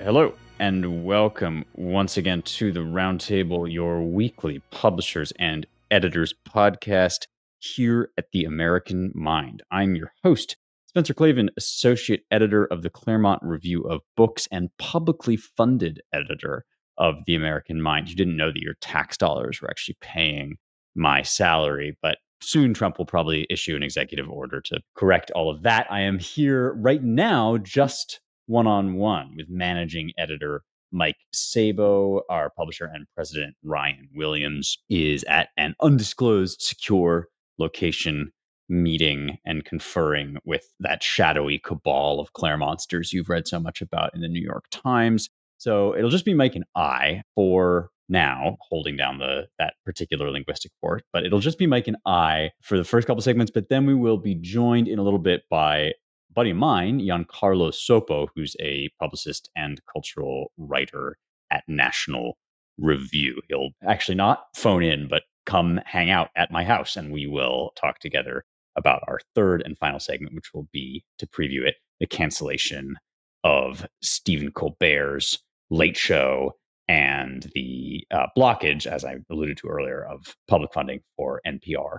Hello, and welcome once again to the Roundtable, your weekly publishers and editors podcast here at the American Mind. I'm your host, Spencer Klavan, associate editor of the Claremont Review of Books and publicly funded editor of the American Mind. You didn't know that your tax dollars were actually paying my salary, but soon Trump will probably issue an executive order to correct all of that. I am here right now just one-on-one with managing editor Mike Sabo. Our publisher and president Ryan Williams is at an undisclosed secure location meeting and conferring with that shadowy cabal of Claremontsters you've read so much about in the New York Times. So it'll just be Mike and I for now, holding down that particular linguistic fort, but it'll just be Mike and I for the first couple segments, but then we will be joined in a little bit by buddy of mine, Giancarlo Sopo, who's a publicist and cultural writer at National Review. He'll actually not phone in, but come hang out at my house, and we will talk together about our third and final segment, which will be, to preview it, the cancellation of Stephen Colbert's Late Show and the blockage, as I alluded to earlier, of public funding for NPR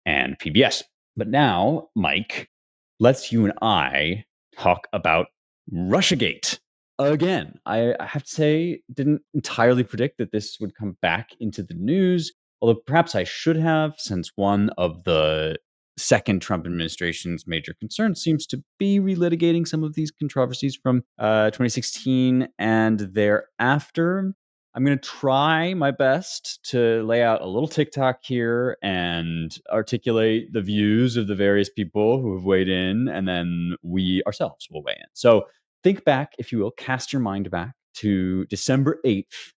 and PBS. But now, Mike, let's you and I talk about RussiaGate again. I have to say, didn't entirely predict that this would come back into the news, although perhaps I should have, since one of the second Trump administration's major concerns seems to be relitigating some of these controversies from 2016 and thereafter. I'm going to try my best to lay out a little TikTok here and articulate the views of the various people who have weighed in, and then we ourselves will weigh in. So think back, if you will, cast your mind back to December 8th,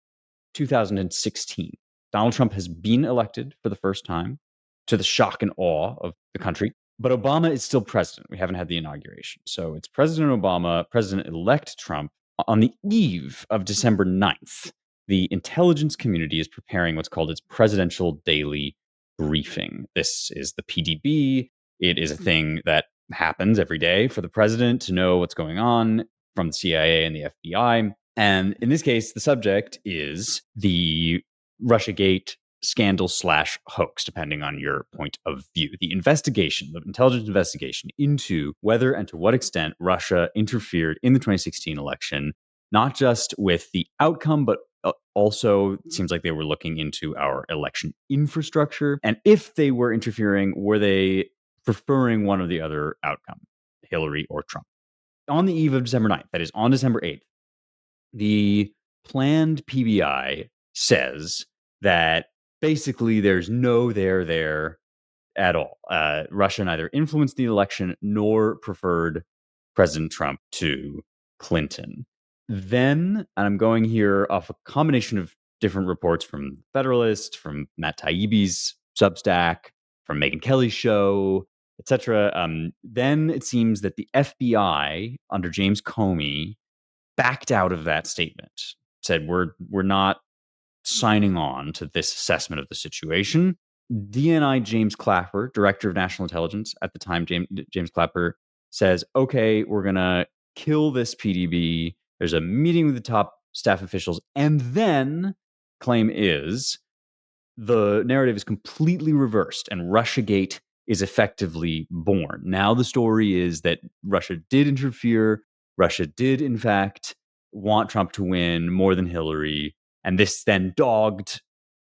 2016. Donald Trump has been elected for the first time, to the shock and awe of the country. But Obama is still president. We haven't had the inauguration. So it's President Obama, President-elect Trump. On the eve of December 9th, the intelligence community is preparing what's called its presidential daily briefing. This is the PDB. It is a thing that happens every day for the president to know what's going on from the CIA and the FBI. And in this case, the subject is the RussiaGate scandal / hoax, depending on your point of view. The investigation, the intelligence investigation into whether and to what extent Russia interfered in the 2016 election, not just with the outcome, but also it seems like they were looking into our election infrastructure. And if they were interfering, were they preferring one or the other outcome, Hillary or Trump? On the eve of December 9th, that is on December 8th, the planned PBI says that basically there's no there at all. Russia neither influenced the election nor preferred President Trump to Clinton. Then, and I'm going here off a combination of different reports from Federalist, from Matt Taibbi's Substack, from Megyn Kelly's show, etc. Then it seems that the FBI under James Comey backed out of that statement, said we're not signing on to this assessment of the situation. DNI James Clapper, director of national intelligence at the time, James Clapper says, okay, we're going to kill this PDB. There's a meeting with the top staff officials. And then claim is the narrative is completely reversed and RussiaGate is effectively born. Now the story is that Russia did interfere. Russia did, in fact, want Trump to win more than Hillary. And this then dogged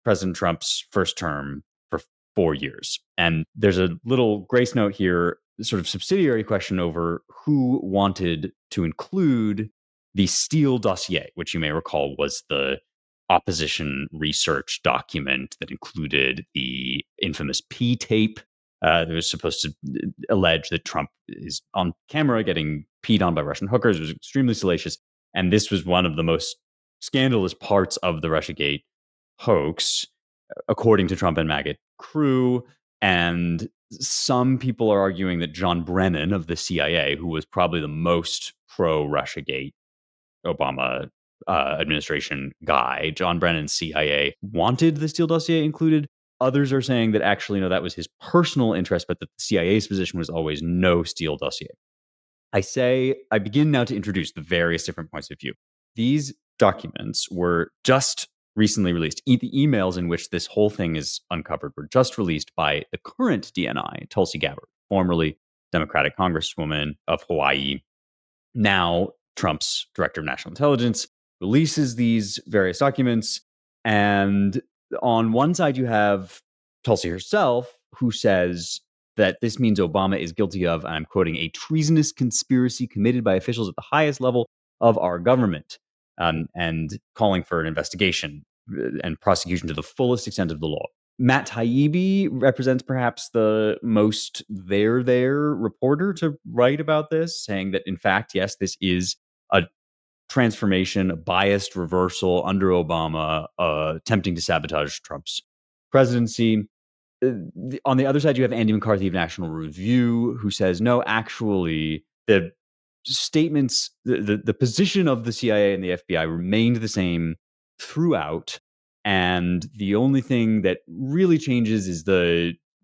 President Trump's first term for 4 years. And there's a little grace note here, sort of subsidiary question over who wanted to include the Steele dossier, which you may recall was the opposition research document that included the infamous P tape that was supposed to allege that Trump is on camera getting peed on by Russian hookers. It was extremely salacious. And this was one of the most scandalous parts of the RussiaGate hoax, according to Trump and MAGA crew. And some people are arguing that John Brennan of the CIA, who was probably the most pro-RussiaGate Obama administration guy, John Brennan, CIA, wanted the Steele dossier included. Others are saying that actually, no, that was his personal interest, but that the CIA's position was always no Steele dossier. I begin now to introduce the various different points of view. these documents were just recently released. The emails in which this whole thing is uncovered were just released by the current DNI, Tulsi Gabbard, formerly Democratic Congresswoman of Hawaii, now Trump's director of national intelligence, releases these various documents. And on one side, you have Tulsi herself, who says that this means Obama is guilty of, and I'm quoting, a treasonous conspiracy committed by officials at the highest level of our government, and calling for an investigation and prosecution to the fullest extent of the law. Matt Taibbi represents perhaps the most there reporter to write about this, saying that, in fact, yes, this is a transformation, a biased reversal under Obama, attempting to sabotage Trump's presidency. On the other side, you have Andy McCarthy of National Review, who says, no, actually, the statements, the position of the CIA and the FBI remained the same throughout. And the only thing that really changes is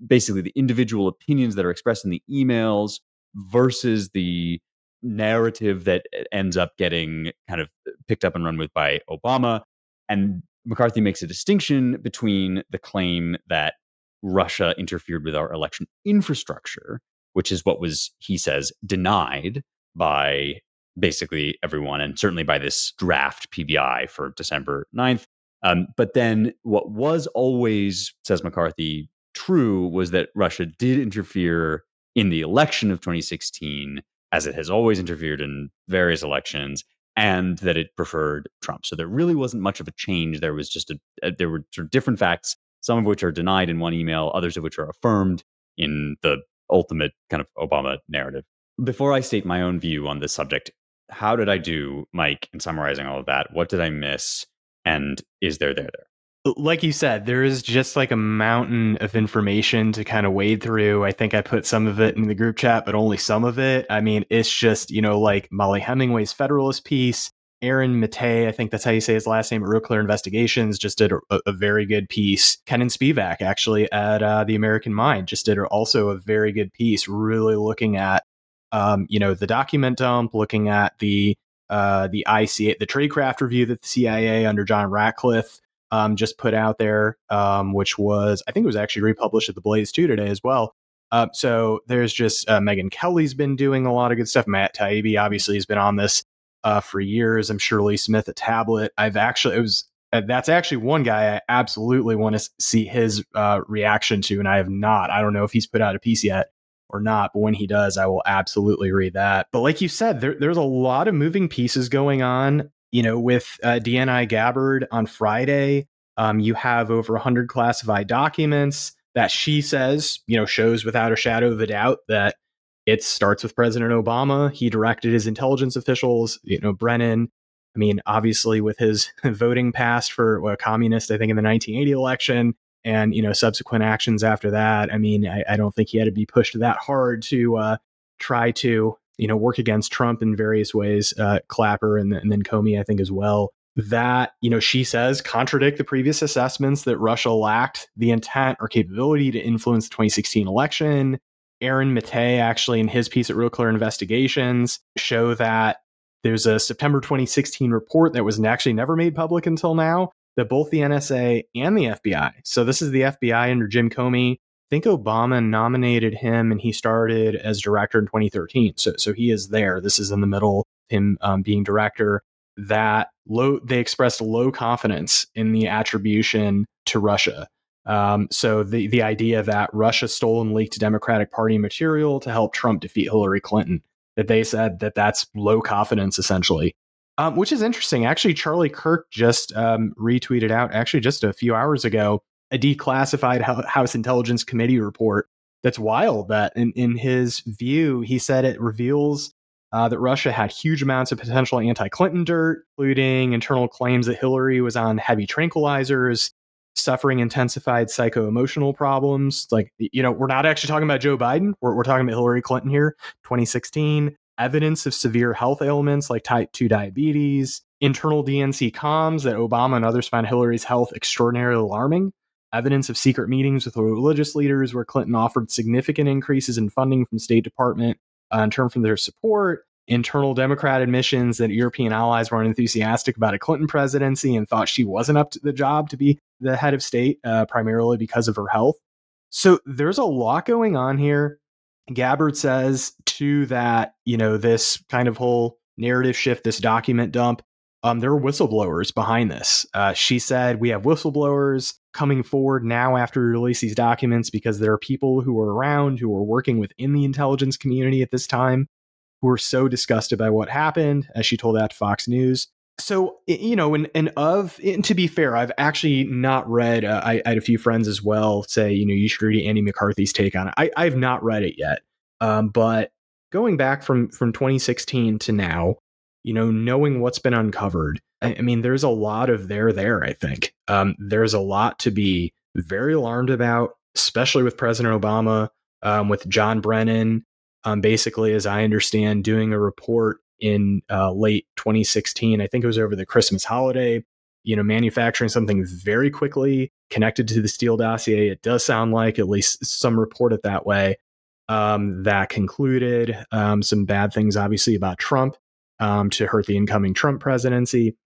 basically the individual opinions that are expressed in the emails versus the narrative that ends up getting kind of picked up and run with by Obama. And McCarthy makes a distinction between the claim that Russia interfered with our election infrastructure, which is what was, he says, denied by basically everyone, and certainly by this draft PBI for December 9th. But then what was always, says McCarthy, true was that Russia did interfere in the election of 2016, as it has always interfered in various elections, and that it preferred Trump. So there really wasn't much of a change. There was just there were sort of different facts, some of which are denied in one email, others of which are affirmed in the ultimate kind of Obama narrative. Before I state my own view on this subject, how did I do, Mike, in summarizing all of that? What did I miss? And is there? Like you said, there is just like a mountain of information to kind of wade through. I think I put some of it in the group chat, but only some of it. I mean, it's just, like Molly Hemingway's Federalist piece. Aaron Mattei, I think that's how you say his last name, at Real Clear Investigations, just did a very good piece. Ken and Spivak, actually, at The American Mind, just did also a very good piece, really looking at, the document dump, looking at the ICA, the tradecraft review that the CIA under John Ratcliffe just put out there, which was, I think it was actually republished at the Blaze 2 today as well. So there's just Megyn Kelly's been doing a lot of good stuff. Matt Taibbi obviously has been on this for years. I'm sure Lee Smith at Tablet. That's actually one guy I absolutely want to see his reaction to, and I have not. I don't know if he's put out a piece yet or not, but when he does, I will absolutely read that. But like you said, there's a lot of moving pieces going on. With DNI Gabbard on Friday, you have over 100 classified documents that she says, shows without a shadow of a doubt that it starts with President Obama. He directed his intelligence officials, Brennan. I mean, obviously with his voting past for a communist, I think in the 1980 election, and, subsequent actions after that. I mean, I don't think he had to be pushed that hard to try to, work against Trump in various ways, Clapper and then Comey, I think, as well, that, she says contradict the previous assessments that Russia lacked the intent or capability to influence the 2016 election. Aaron Mattei, actually, in his piece at Real Clear Investigations, show that there's a September 2016 report that was actually never made public until now, that both the NSA and the FBI, so this is the FBI under Jim Comey, I think Obama nominated him and he started as director in 2013. So he is there. This is in the middle, him being director, that they expressed low confidence in the attribution to Russia. So the idea that Russia stole and leaked Democratic Party material to help Trump defeat Hillary Clinton, that they said that's low confidence, essentially. Which is interesting. Actually, Charlie Kirk just retweeted out, actually just a few hours ago, a declassified House Intelligence Committee report that's wild, that in his view, he said it reveals that Russia had huge amounts of potential anti-Clinton dirt, including internal claims that Hillary was on heavy tranquilizers, suffering intensified psycho-emotional problems. Like, we're not actually talking about Joe Biden. We're talking about Hillary Clinton here, 2016. Evidence of severe health ailments like type 2 diabetes, internal DNC comms that Obama and others found Hillary's health extraordinarily alarming, evidence of secret meetings with religious leaders where Clinton offered significant increases in funding from State Department in terms of their support, internal Democrat admissions that European allies weren't enthusiastic about a Clinton presidency and thought she wasn't up to the job to be the head of state, primarily because of her health. So there's a lot going on here. Gabbard says to that, this kind of whole narrative shift, this document dump, there are whistleblowers behind this. She said, we have whistleblowers coming forward now after we release these documents because there are people who are around, who are working within the intelligence community at this time, who are so disgusted by what happened, as she told that to Fox News. So, and to be fair, I've actually not read, I had a few friends as well say, you should read Andy McCarthy's take on it. I've not read it yet. But going back from 2016 to now, knowing what's been uncovered, I mean, there's a lot of there, I think. There's a lot to be very alarmed about, especially with President Obama, with John Brennan, basically, as I understand, doing a report in late 2016. I think it was over the Christmas holiday, manufacturing something very quickly connected to the Steele dossier. It does sound like, at least some report it that way, that concluded some bad things, obviously, about Trump to hurt the incoming Trump presidency.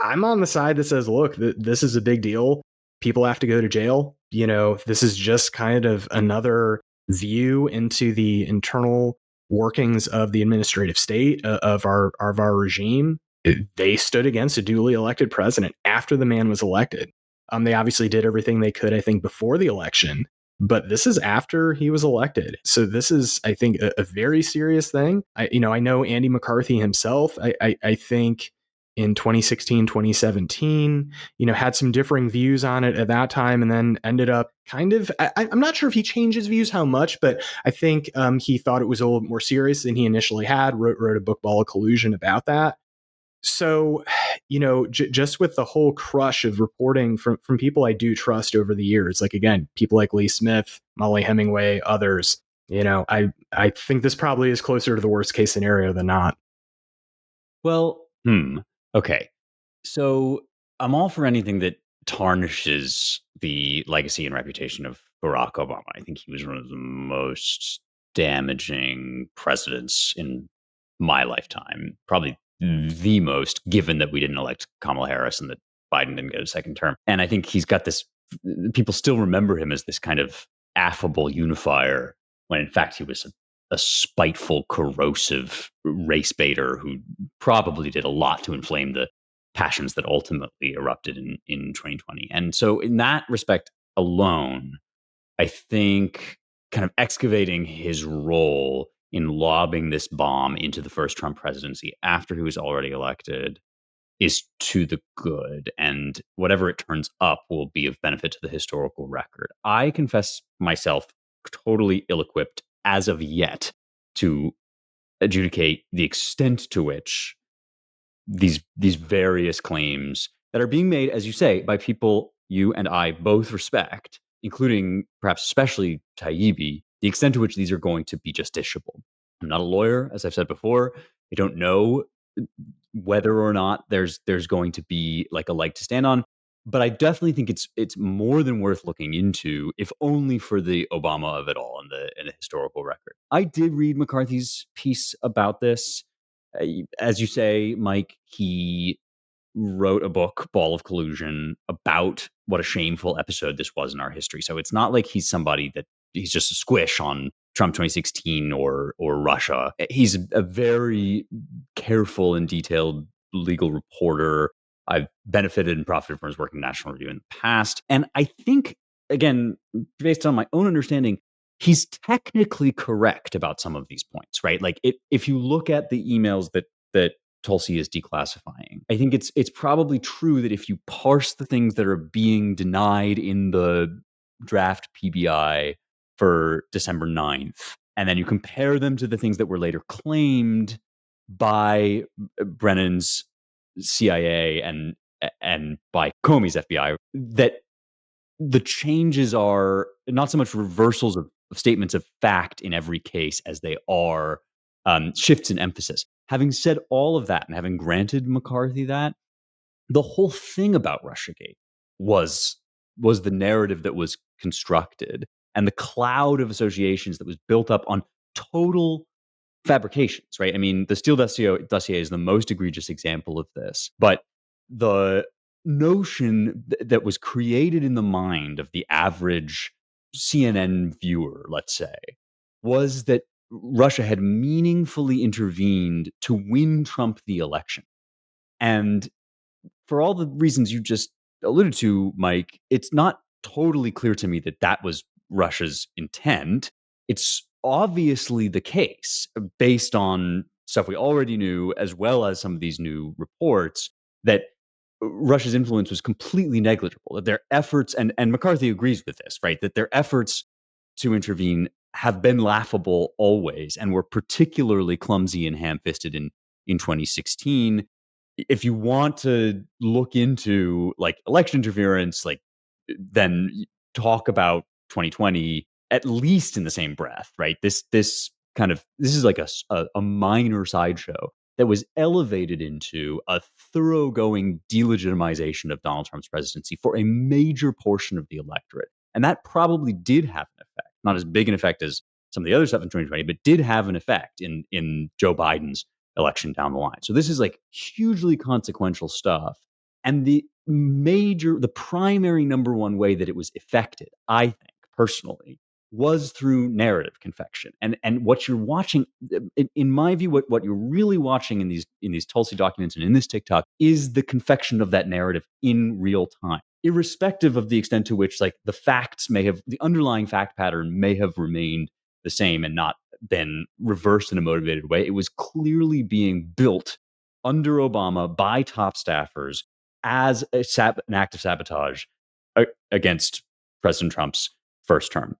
I'm on the side that says, look, this is a big deal. People have to go to jail. This is just kind of another view into the internal workings of the administrative state of our regime. They stood against a duly elected president after the man was elected. They obviously did everything they could, I think, before the election, but this is after he was elected. So this is, I think, a very serious thing. I know Andy McCarthy himself, I think in 2016, 2017, had some differing views on it at that time, and then ended up kind of, I'm not sure if he changed his views how much, but I think he thought it was a little more serious than he initially had, wrote a book, Ball of Collusion, about that. So, just with the whole crush of reporting from people I do trust over the years, like, again, people like Lee Smith, Molly Hemingway, others, I think this probably is closer to the worst case scenario than not. Well, okay. So I'm all for anything that tarnishes the legacy and reputation of Barack Obama. I think he was one of the most damaging presidents in my lifetime, probably the most, given that we didn't elect Kamala Harris and that Biden didn't get a second term. And I think he's got this, people still remember him as this kind of affable unifier, when in fact he was a spiteful, corrosive race baiter who probably did a lot to inflame the passions that ultimately erupted in 2020. And so in that respect alone, I think kind of excavating his role in lobbing this bomb into the first Trump presidency after he was already elected is to the good. And whatever it turns up will be of benefit to the historical record. I confess myself totally ill-equipped as of yet to adjudicate the extent to which these various claims that are being made, as you say, by people you and I both respect, including perhaps especially Taibbi, the extent to which these are going to be justiciable. I'm not a lawyer, as I've said before. I don't know whether or not there's going to be like a leg to stand on, but I definitely think it's more than worth looking into, if only for the Obama of it all and the historical record. I did read McCarthy's piece about this. As you say, Mike, he wrote a book, Ball of Collusion, about what a shameful episode this was in our history. So it's not like he's somebody that he's just a squish on Trump 2016 or Russia. He's a very careful and detailed legal reporter. I've benefited and profited from his work in National Review in the past. And I think, again, based on my own understanding, he's technically correct about some of these points, right? Like if you look at the emails that Tulsi is declassifying, I think it's probably true that if you parse the things that are being denied in the draft PBI for December 9th, and then you compare them to the things that were later claimed by Brennan's CIA and by Comey's FBI, that the changes are not so much reversals of statements of fact in every case as they are shifts in emphasis. Having said all of that and having granted McCarthy that, the whole thing about RussiaGate was the narrative that was constructed and the cloud of associations that was built up on total fabrications, right? I mean, the Steele dossier is the most egregious example of this, but the notion that was created in the mind of the average CNN viewer, let's say, was that Russia had meaningfully intervened to win Trump the election. And for all the reasons you just alluded to, Mike, it's not totally clear to me that that was Russia's intent. It's obviously the case based on stuff we already knew, as well as some of these new reports, that Russia's influence was completely negligible. That their efforts, and McCarthy agrees with this, right? That their efforts to intervene have been laughable always and were particularly clumsy and ham-fisted in 2016. If you want to look into like election interference, like then talk about 2020 at least in the same breath, right? This is like a minor sideshow that was elevated into a thoroughgoing delegitimization of Donald Trump's presidency for a major portion of the electorate. And that probably did have an effect, not as big an effect as some of the other stuff in 2020, but did have an effect in Joe Biden's election down the line. So this is like hugely consequential stuff. And the primary number one way that it was affected, I think personally, was through narrative confection. And what you're watching, in my view, what you're really watching in these Tulsi documents and in this TikTok is the confection of that narrative in real time, irrespective of the extent to which like the underlying fact pattern may have remained the same and not been reversed in a motivated way. It was clearly being built under Obama by top staffers as an act of sabotage against President Trump's first term.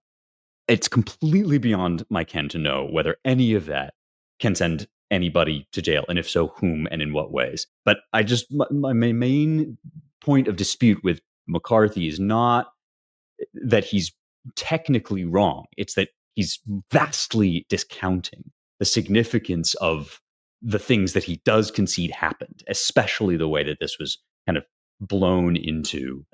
It's completely beyond my ken to know whether any of that can send anybody to jail, and if so, whom and in what ways. But my main point of dispute with McCarthy is not that he's technically wrong. It's that he's vastly discounting the significance of the things that he does concede happened, especially the way that this was kind of blown into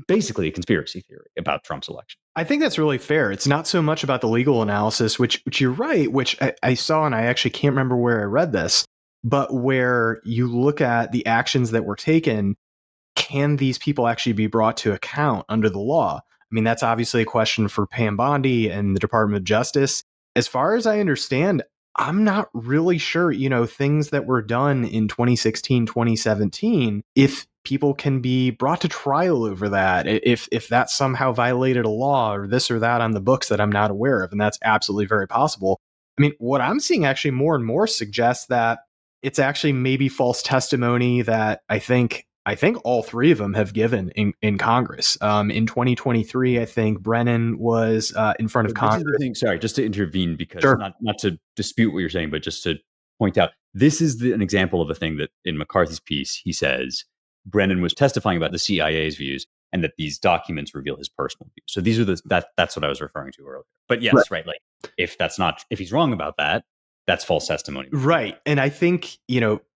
basically a conspiracy theory about Trump's election. I think that's really fair. It's not so much about the legal analysis, which you're right, which I saw, and I actually can't remember where I read this, but where you look at the actions that were taken, can these people actually be brought to account under the law? I mean, that's obviously a question for Pam Bondi and the Department of Justice. As far as I understand, I'm not really sure, things that were done in 2016, 2017, if people can be brought to trial over that, if that somehow violated a law or this or that on the books that I'm not aware of. And that's absolutely very possible. I mean, what I'm seeing actually more and more suggests that it's actually maybe false testimony that I think all three of them have given in Congress. In 2023, I think Brennan was in front of Congress. This is the thing, sorry, just to intervene, because Sure. not to dispute what you're saying, but just to point out, this is an example of a thing that in McCarthy's piece, he says Brennan was testifying about the CIA's views and that these documents reveal his personal views. So these are that's what I was referring to earlier. But yes, right, like if he's wrong about that, that's false testimony. Right. And I think,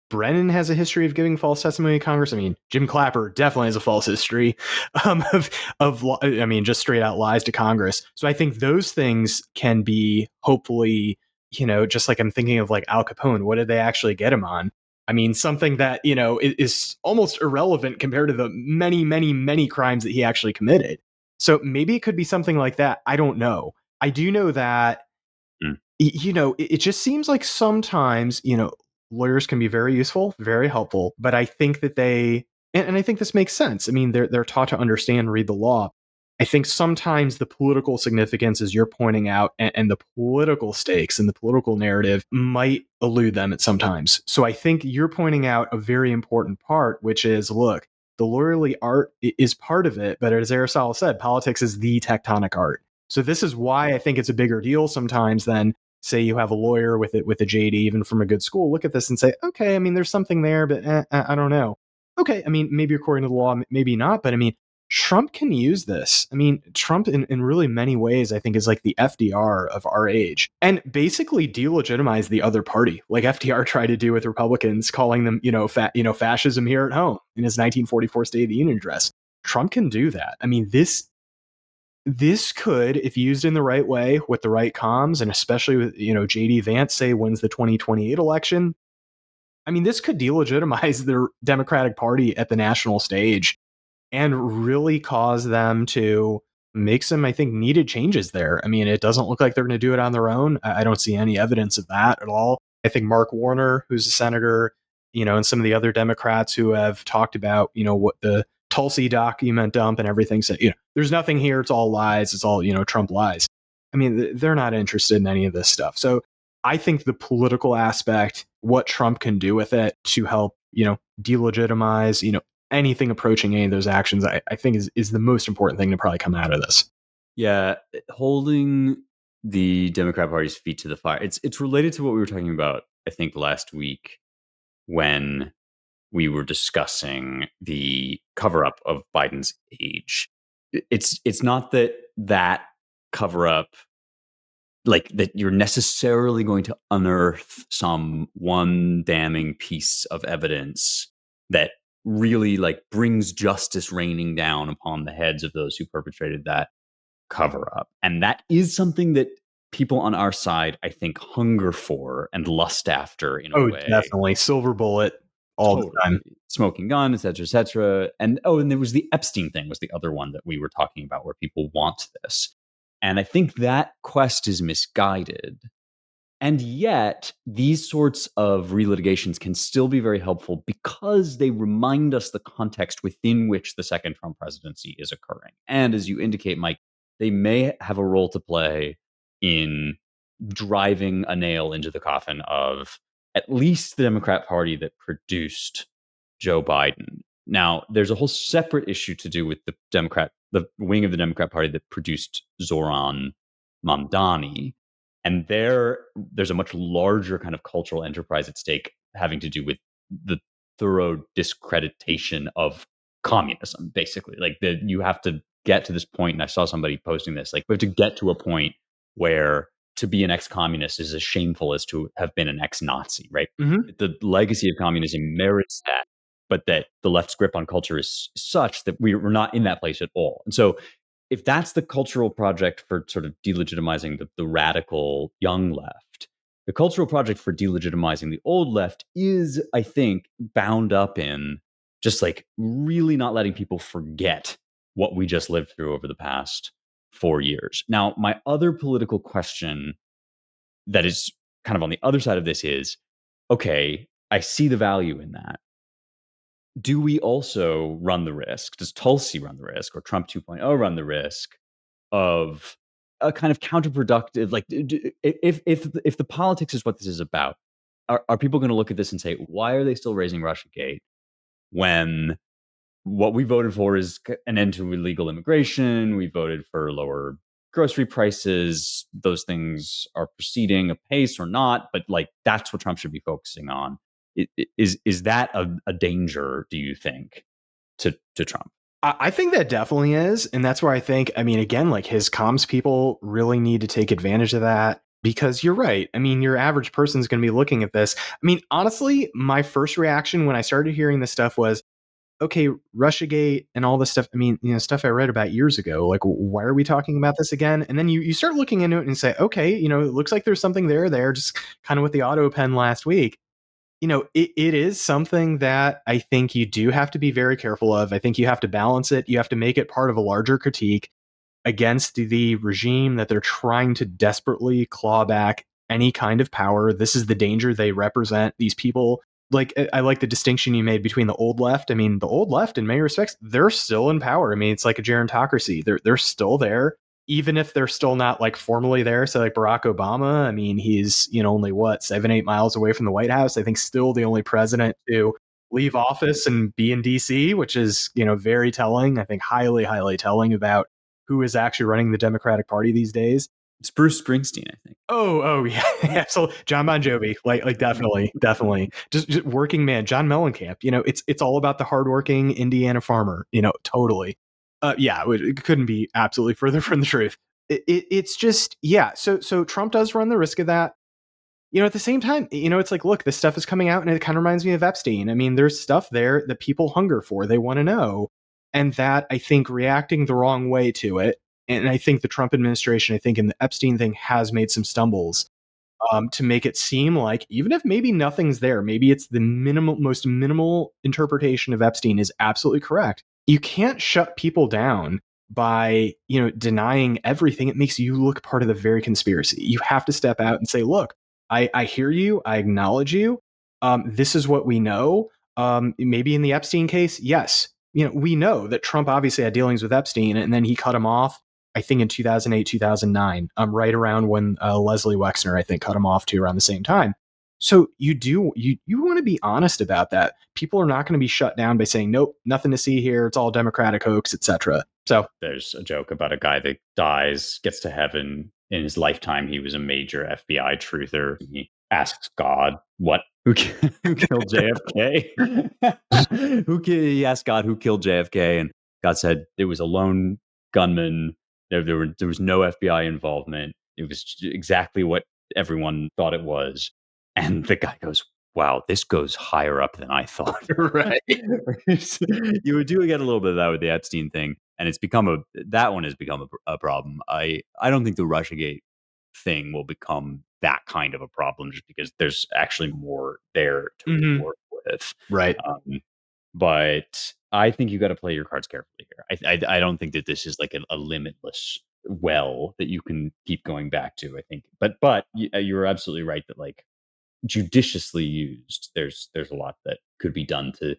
Brennan has a history of giving false testimony to Congress. I mean, Jim Clapper definitely has a false history just straight out lies to Congress. So I think those things can be hopefully, just like I'm thinking of like Al Capone. What did they actually get him on? I mean, something that, is almost irrelevant compared to the many, many, many crimes that he actually committed. So maybe it could be something like that. I don't know. I do know that, it just seems like sometimes, lawyers can be very useful, very helpful, but I think that and I think this makes sense. I mean, they're taught to understand and read the law. I think sometimes the political significance, as you're pointing out, and the political stakes and the political narrative might elude them at sometimes. So I think you're pointing out a very important part, which is, look, the lawyerly art is part of it, but as Aristotle said, politics is the tectonic art. So this is why I think it's a bigger deal sometimes than, say, you have a lawyer with a JD, even from a good school, look at this and say, okay, I mean, there's something there, but I don't know. Okay, I mean, maybe according to the law, maybe not, but I mean, Trump can use this. I mean, Trump in really many ways, I think, is like the FDR of our age, and basically delegitimize the other party, like FDR tried to do with Republicans, calling them, fascism here at home in his 1944 State of the Union address. Trump can do that. I mean, this This could, if used in the right way with the right comms, and especially with, JD Vance say wins the 2028 election, I mean, this could delegitimize the Democratic Party at the national stage and really cause them to make some, I think, needed changes there. I mean, it doesn't look like they're going to do it on their own. I don't see any evidence of that at all. I think Mark Warner, who's a senator, and some of the other Democrats who have talked about, what the Tulsi document dump and everything said, there's nothing here. It's all lies. It's all, Trump lies. I mean, they're not interested in any of this stuff. So I think the political aspect, what Trump can do with it to help, delegitimize, anything approaching any of those actions, I think is the most important thing to probably come out of this. Yeah, holding the Democrat Party's feet to the fire. It's related to what we were talking about, I think, last week when we were discussing the cover-up of Biden's age. It's not that cover-up, like that you're necessarily going to unearth some one damning piece of evidence that really like brings justice raining down upon the heads of those who perpetrated that cover up. And that is something that people on our side, I think, hunger for and lust after in a way. Definitely. Silver bullet all the time. Smoking gun, et cetera, et cetera. And there was the Epstein thing was the other one that we were talking about where people want this. And I think that quest is misguided. And yet, these sorts of relitigations can still be very helpful because they remind us the context within which the second Trump presidency is occurring. And as you indicate, Mike, they may have a role to play in driving a nail into the coffin of at least the Democrat Party that produced Joe Biden. Now, there's a whole separate issue to do with the wing of the Democrat Party that produced Zoran Mamdani. And there's a much larger kind of cultural enterprise at stake having to do with the thorough discreditation of communism, basically. Like you have to get to this point, and I saw somebody posting this, like we have to get to a point where to be an ex-communist is as shameful as to have been an ex-Nazi, right? Mm-hmm. The legacy of communism merits that, but that the left's grip on culture is such that we're not in that place at all. And so if that's the cultural project for sort of delegitimizing the radical young left, the cultural project for delegitimizing the old left is, I think, bound up in just like really not letting people forget what we just lived through over the past 4 years. Now, my other political question that is kind of on the other side of this is, okay, I see the value in that. Do we also run the risk? Does Tulsi run the risk, or Trump 2.0 run the risk of a kind of counterproductive? Like, if the politics is what this is about, are people going to look at this and say, why are they still raising RussiaGate when what we voted for is an end to illegal immigration? We voted for lower grocery prices. Those things are proceeding apace or not, but like that's what Trump should be focusing on. Is that a danger, do you think, to Trump? I think that definitely is. And that's where I think, I mean, again, like his comms people really need to take advantage of that, because you're right. I mean, your average person is going to be looking at this. I mean, honestly, my first reaction when I started hearing this stuff was, okay, RussiaGate and all this stuff. I mean, stuff I read about years ago. Like, why are we talking about this again? And then you start looking into it and say, okay, it looks like there's something there, just kind of with the auto pen last week. It is something that I think you do have to be very careful of. I think you have to balance it. You have to make it part of a larger critique against the regime that they're trying to desperately claw back any kind of power. This is the danger they represent. These people, like, I like the distinction you made between the old left. I mean, the old left, in many respects, they're still in power. I mean, it's like a gerontocracy. They're still there, even if they're still not like formally there. So like Barack Obama, I mean, he's, only 7-8 miles away from the White House. I think still the only president to leave office and be in DC, which is, very telling. I think highly, highly telling about who is actually running the Democratic Party these days. It's Bruce Springsteen, I think. Oh yeah. Absolutely. John Bon Jovi, like definitely. Just working man, John Mellencamp. It's all about the hardworking Indiana farmer. Totally. Yeah, it couldn't be absolutely further from the truth. It's just, yeah. So Trump does run the risk of that. At the same time, it's like, look, this stuff is coming out and it kind of reminds me of Epstein. I mean, there's stuff there that people hunger for. They want to know. And that, I think, reacting the wrong way to it And I think the Trump administration, I think in the Epstein thing, has made some stumbles to make it seem like, even if maybe nothing's there, maybe it's the most minimal interpretation of Epstein is absolutely correct. You can't shut people down by, denying everything. It makes you look part of the very conspiracy. You have to step out and say, look, I hear you. I acknowledge you. This is what we know. Maybe in the Epstein case, yes, we know that Trump obviously had dealings with Epstein, and then he cut him off, I think in 2008, 2009, right around when Leslie Wexner, I think, cut him off too around the same time. So you want to be honest about that. People are not going to be shut down by saying, nope, nothing to see here. It's all Democratic hoax, etc. So there's a joke about a guy that dies, gets to heaven. In his lifetime, he was a major FBI truther. He asks God, who killed JFK? He asked God who killed JFK, and God said it was a lone gunman. There was no FBI involvement. It was exactly what everyone thought it was. And the guy goes, wow, this goes higher up than I thought. right. You do get a little bit of that with the Epstein thing, and that one has become a problem. I don't think the RussiaGate thing will become that kind of a problem, just because there's actually more there to work with. Right. But I think you got to play your cards carefully here. I don't think that this is like a limitless well that you can keep going back to. I think, but you're absolutely right that, like, judiciously used, there's a lot that could be done to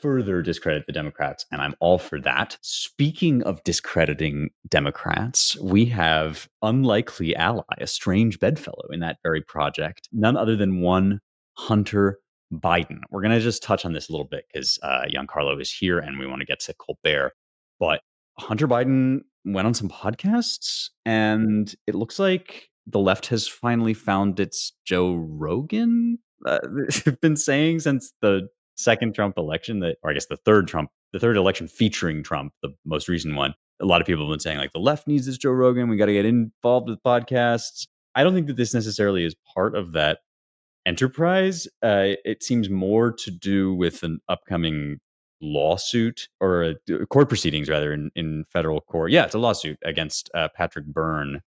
further discredit the Democrats, and I'm all for that. Speaking of discrediting Democrats, we have unlikely ally, a strange bedfellow in that very project, none other than one Hunter Biden. We're going to just touch on this a little bit because Giancarlo is here and we want to get to Colbert. But Hunter Biden went on some podcasts, and it looks like the left has finally found its Joe Rogan. They've been saying since the second Trump election, or I guess the third election featuring Trump, the most recent one. A lot of people have been saying, like, the left needs this Joe Rogan. We got to get involved with podcasts. I don't think that this necessarily is part of that enterprise. It seems more to do with an upcoming lawsuit, or court proceedings rather, in federal court. Yeah, it's a lawsuit against Patrick Byrne,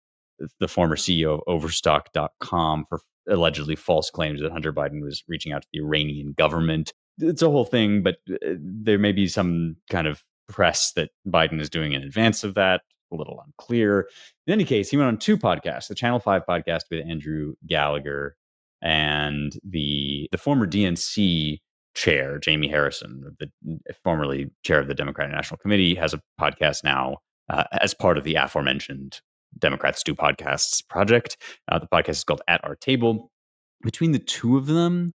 the former CEO of Overstock.com, for allegedly false claims that Hunter Biden was reaching out to the Iranian government. It's a whole thing, but there may be some kind of press that Biden is doing in advance of that. A little unclear. In any case, he went on two podcasts: the Channel 5 podcast with Andrew Gallagher, and the former DNC chair, Jamie Harrison, the formerly chair of the Democratic National Committee, has a podcast now as part of the aforementioned Democrats Do Podcasts project. The podcast is called At Our Table. Between the two of them,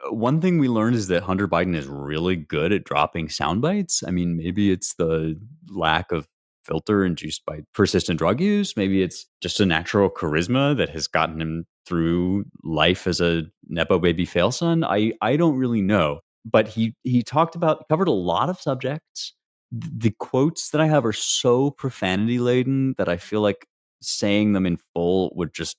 one thing we learned is that Hunter Biden is really good at dropping sound bites. I mean, maybe it's the lack of filter induced by persistent drug use. Maybe it's just a natural charisma that has gotten him through life as a Nepo baby fail son. I don't really know. But he covered a lot of subjects. The quotes that I have are so profanity laden that I feel like saying them in full would just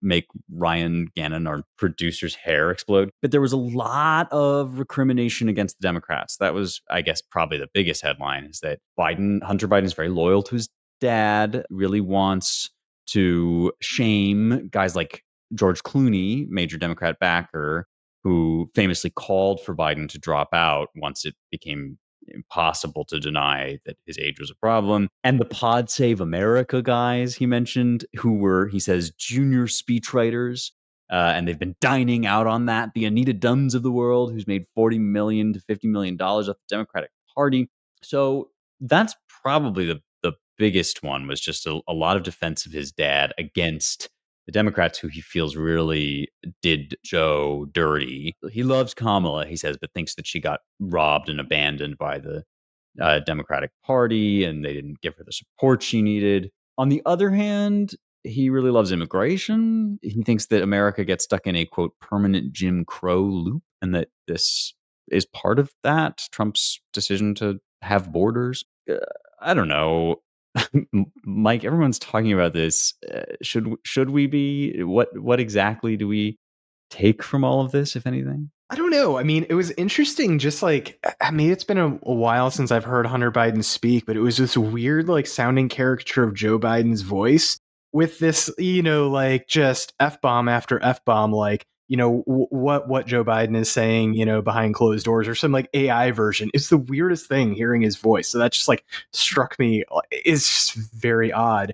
make Ryan Gannon, our producer's, hair explode. But there was a lot of recrimination against the Democrats. That was, I guess, probably the biggest headline, is that Hunter Biden is very loyal to his dad, really wants to shame guys like George Clooney, major Democrat backer, who famously called for Biden to drop out once it became impossible to deny that his age was a problem. And the Pod Save America guys he mentioned, who were, he says, junior speechwriters, and they've been dining out on that. The Anita Dunns of the world, who's made $40 million to $50 million off the Democratic Party. So that's probably the biggest one, was just a lot of defense of his dad against the Democrats, who he feels really did Joe dirty. He loves Kamala, he says, but thinks that she got robbed and abandoned by the Democratic Party, and they didn't give her the support she needed. On the other hand, he really loves immigration. He thinks that America gets stuck in a, quote, permanent Jim Crow loop, and that this is part of that, Trump's decision to have borders. I don't know. Mike, everyone's talking about this. Should we be? What exactly do we take from all of this, if anything? I don't know. I mean, it was interesting. Just like, I mean, it's been a while since I've heard Hunter Biden speak, but it was this weird, like, sounding caricature of Joe Biden's voice with this, like just f bomb after f bomb, like, what Joe Biden is saying, behind closed doors, or some like AI version. It's the weirdest thing hearing his voice. So that just like struck me. It's just very odd.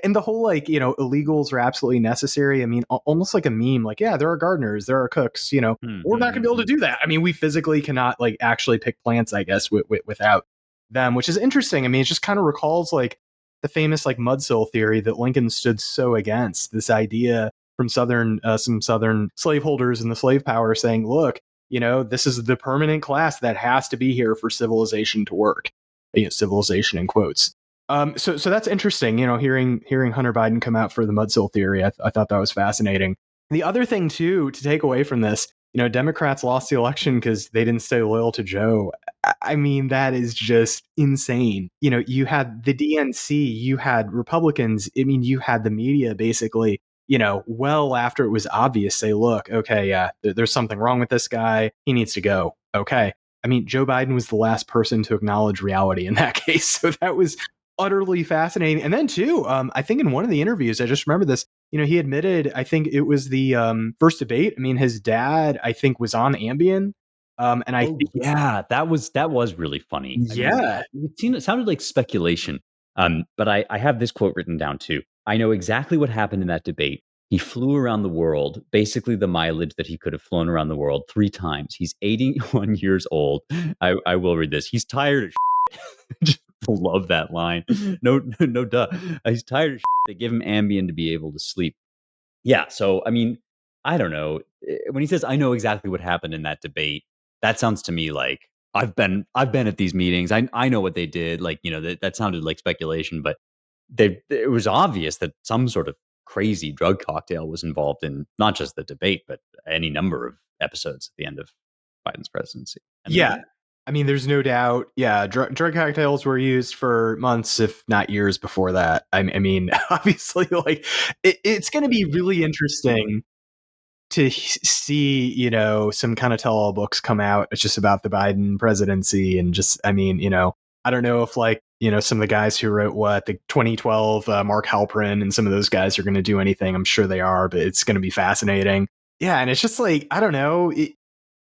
And the whole, like, illegals are absolutely necessary. I mean, almost like a meme. Like, yeah, there are gardeners, there are cooks. We're not going to be able to do that. I mean, we physically cannot, like, actually pick plants, I guess, without them, which is interesting. I mean, it just kind of recalls, like, the famous, like, mudsill theory that Lincoln stood so against. This idea from some southern slaveholders in the slave power saying, look, this is the permanent class that has to be here for civilization to work. Civilization in quotes. So that's interesting. Hearing Hunter Biden come out for the mudsill theory, I thought that was fascinating. The other thing too to take away from this, Democrats lost the election because they didn't stay loyal to Joe. I mean, that is just insane. You had the DNC, you had Republicans. I mean, you had the media basically, well after it was obvious, say, look, okay, yeah, there's something wrong with this guy. He needs to go. Okay. I mean, Joe Biden was the last person to acknowledge reality in that case. So that was utterly fascinating. And then too, I think in one of the interviews, I just remember this, he admitted, I think it was the first debate. I mean, his dad, I think, was on Ambien. And I think, yeah, that was really funny. I mean, yeah, it sounded like speculation. But I have this quote written down too. I know exactly what happened in that debate. He flew around the world, basically the mileage that he could have flown around the world 3 times. He's 81 years old. I will read this. He's tired of just love that line. No, no, duh. He's tired of They give him Ambien to be able to sleep. Yeah. So, I mean, I don't know. When he says, I know exactly what happened in that debate, that sounds to me like I've been at these meetings. I know what they did. Like, that sounded like speculation, but it was obvious that some sort of crazy drug cocktail was involved in not just the debate, but any number of episodes at the end of Biden's presidency. And the yeah. beginning. I mean, there's no doubt. Yeah, drug cocktails were used for months, if not years, before that. I mean, obviously, like, it's going to be really interesting to see, some kind of tell-all books come out. It's just about the Biden presidency, and just, I mean, I don't know if, like, some of the guys who wrote the 2012 Mark Halperin and some of those guys are going to do anything. I'm sure they are, but it's going to be fascinating. Yeah, and it's just like, I don't know.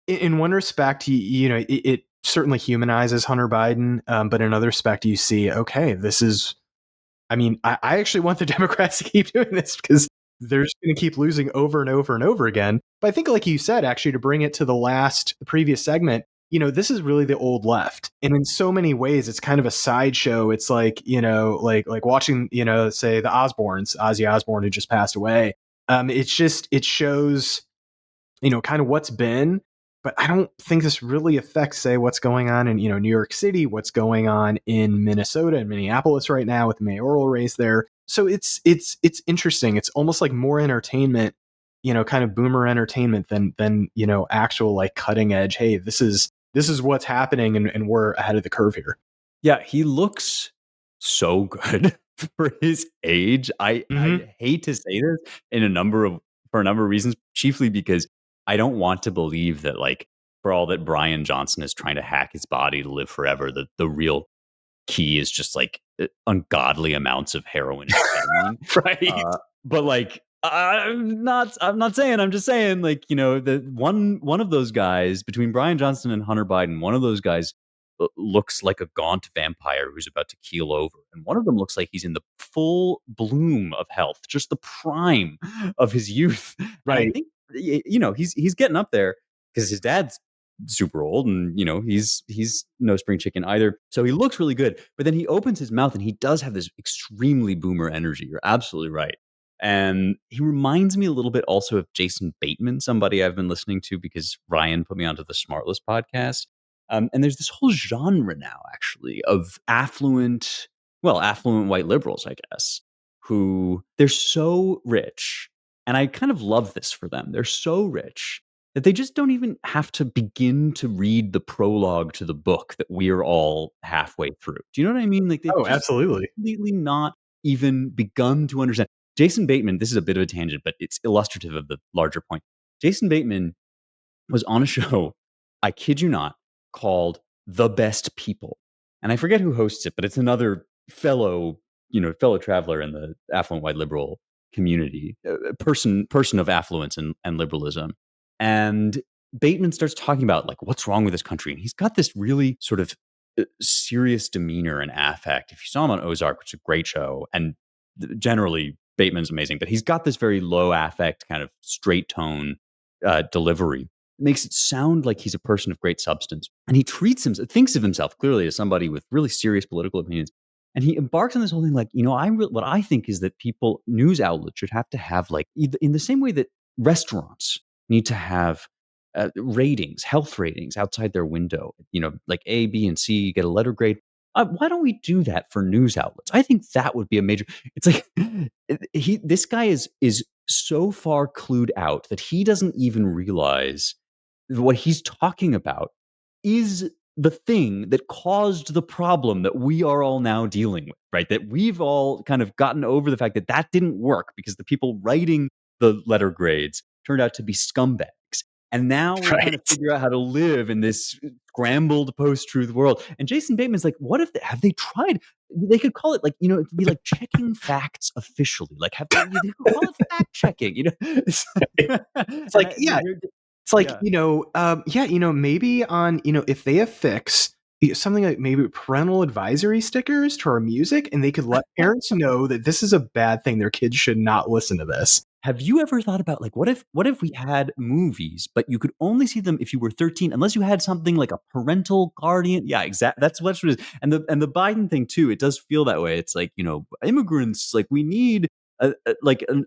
In one respect, it certainly humanizes Hunter Biden, but in another respect, you see, okay, this is. I mean, I actually want the Democrats to keep doing this because they're just going to keep losing over and over and over again. But I think, like you said, actually, to bring it to the previous segment, this is really the old left, and in so many ways, it's kind of a sideshow. It's like, like watching, say the Osbournes, Ozzy Osbourne, who just passed away. It shows, kind of what's been. But I don't think this really affects, say, what's going on in, New York City, what's going on in Minnesota and Minneapolis right now with the mayoral race there. So it's interesting. It's almost like more entertainment, kind of boomer entertainment than actual, like, cutting edge. Hey, this is what's happening, and we're ahead of the curve here. Yeah, he looks so good for his age. I hate to say this for a number of reasons, chiefly because I don't want to believe that, like, for all that Brian Johnson is trying to hack his body to live forever, the real key is just like ungodly amounts of heroin and ketamine. Right. But like, I'm not saying. I'm just saying, like, the one of those guys between Brian Johnson and Hunter Biden, one of those guys looks like a gaunt vampire who's about to keel over, and one of them looks like he's in the full bloom of health, just the prime of his youth. And I Right. think he's getting up there because his dad's super old, and he's no spring chicken either. So he looks really good, but then he opens his mouth and he does have this extremely boomer energy. You're absolutely right. And he reminds me a little bit also of Jason Bateman, somebody I've been listening to because Ryan put me onto the Smartless podcast. And there's this whole genre now, actually, of affluent white liberals, I guess, who they're so rich. And I kind of love this for them. They're so rich that they just don't even have to begin to read the prologue to the book that we're all halfway through. Do you know what I mean? Like, they've Oh, just absolutely. completely not even begun to understand. Jason Bateman, this is a bit of a tangent, but it's illustrative of the larger point. Jason Bateman was on a show, I kid you not, called The Best People. And I forget who hosts it, but it's another fellow traveler in the affluent white liberal community, person of affluence and liberalism. And Bateman starts talking about like what's wrong with this country. And he's got this really sort of serious demeanor and affect. If you saw him on Ozark, which is a great show, and generally Bateman's amazing, but he's got this very low affect, kind of straight tone delivery. Makes it sound like he's a person of great substance. And he thinks of himself clearly as somebody with really serious political opinions. And he embarks on this whole thing like, what I think is that news outlets should have to have like, in the same way that restaurants need to have ratings, health ratings outside their window, like A, B, and C, get a letter grade. Why don't we do that for news outlets? I think that would be a major. It's like this guy is so far clued out that he doesn't even realize what he's talking about is the thing that caused the problem that we are all now dealing with, right? That we've all kind of gotten over the fact that that didn't work because the people writing the letter grades turned out to be scumbags. And now we're trying to figure out how to live in this scrambled post-truth world. And Jason Bateman's like, have they tried? They could call it like, it could be like checking facts officially. Like they could call it fact checking, It's like, yeah. It's like, maybe on, if they affix something like maybe parental advisory stickers to our music, and they could let parents know that this is a bad thing. Their kids should not listen to this. Have you ever thought about like, what if we had movies, but you could only see them if you were 13, unless you had something like a parental guardian? Yeah, exactly. That's what it is. And the Biden thing too, it does feel that way. It's like, immigrants, like we need a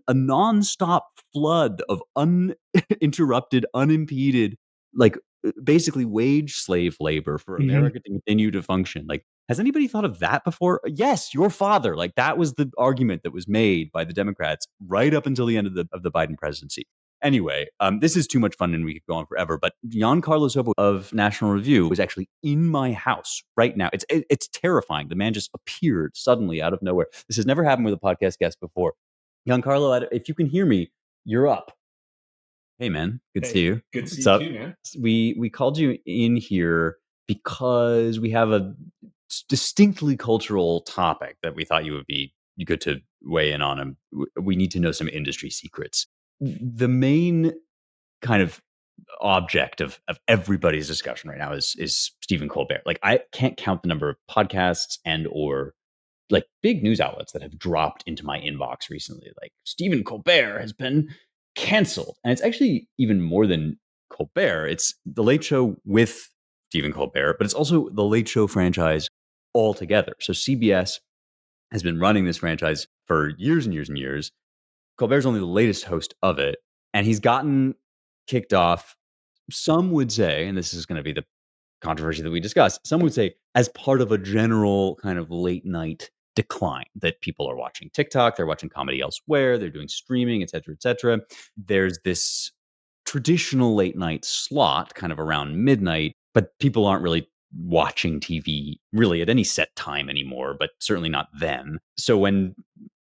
nonstop flood of uninterrupted, unimpeded, like basically wage slave labor for America to continue to function. Like, has anybody thought of that before? Yes, your father. Like that was the argument that was made by the Democrats right up until the end of the Biden presidency. Anyway, this is too much fun and we could go on forever. But Giancarlo Sopo of National Review was actually in my house right now. It's terrifying. The man just appeared suddenly out of nowhere. This has never happened with a podcast guest before. Giancarlo, if you can hear me, you're up. Hey man, good to see you. Good to see you too, man. We called you in here because we have a distinctly cultural topic that we thought you would be good to weigh in on. And we need to know some industry secrets. The main kind of object of everybody's discussion right now is Stephen Colbert. Like I can't count the number of podcasts and or like big news outlets that have dropped into my inbox recently. Like Stephen Colbert has been canceled. And it's actually even more than Colbert. It's the Late Show with Stephen Colbert, but it's also the Late Show franchise altogether. So CBS has been running this franchise for years and years and years. Colbert's only the latest host of it, and he's gotten kicked off. Some would say, and this is going to be the controversy that we discussed, some would say as part of a general kind of late night decline, that people are watching TikTok, they're watching comedy elsewhere, they're doing streaming, et cetera, et cetera. There's this traditional late night slot kind of around midnight, but people aren't really watching TV really at any set time anymore, but certainly not then. So when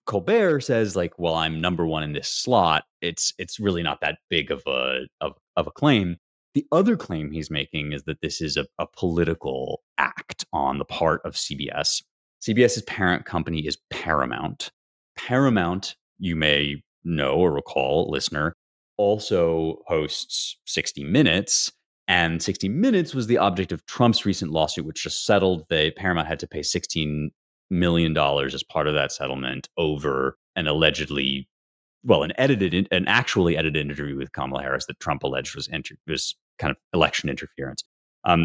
Colbert says like, well, I'm number one in this slot, it's really not that big of a claim. The other claim he's making is that this is a political act on the part of CBS. CBS's parent company is Paramount. Paramount, you may know or recall, listener, also hosts 60 Minutes. And 60 Minutes was the object of Trump's recent lawsuit, which just settled. Paramount had to pay $16 million as part of that settlement over an actually edited interview with Kamala Harris that Trump alleged was kind of election interference.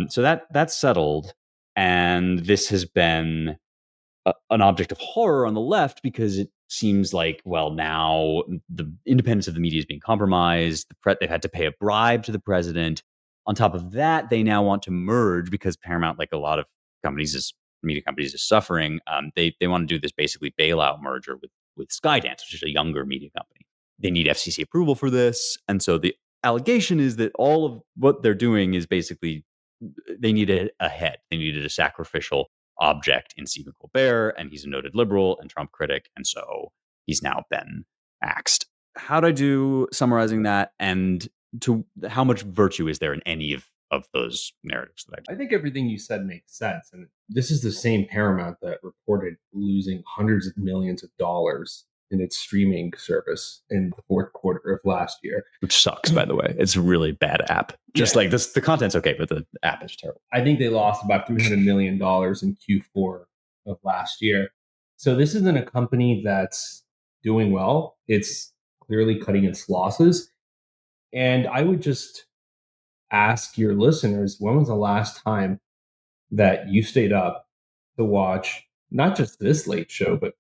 So that's settled. And this has been an object of horror on the left because it seems like, well, now the independence of the media is being compromised. They've had to pay a bribe to the president. On top of that, they now want to merge because Paramount, like a lot of media companies, is suffering. They want to do this basically bailout merger with Skydance, which is a younger media company. They need FCC approval for this. And so the allegation is that all of what they're doing is basically they needed a head. They needed a sacrificial object in Stephen Colbert, and he's a noted liberal and Trump critic, and so he's now been axed. How'd I do summarizing that? And to how much virtue is there in any of those narratives that I think everything you said makes sense. And this is the same Paramount that reported losing hundreds of millions of dollars in its streaming service in the fourth quarter of last year. Which sucks, by the way. It's a really bad app. Just like this, the content's okay, but the app is terrible. I think they lost about $300 million in Q4 of last year. So this isn't a company that's doing well. It's clearly cutting its losses. And I would just ask your listeners, when was the last time that you stayed up to watch not just this late show, but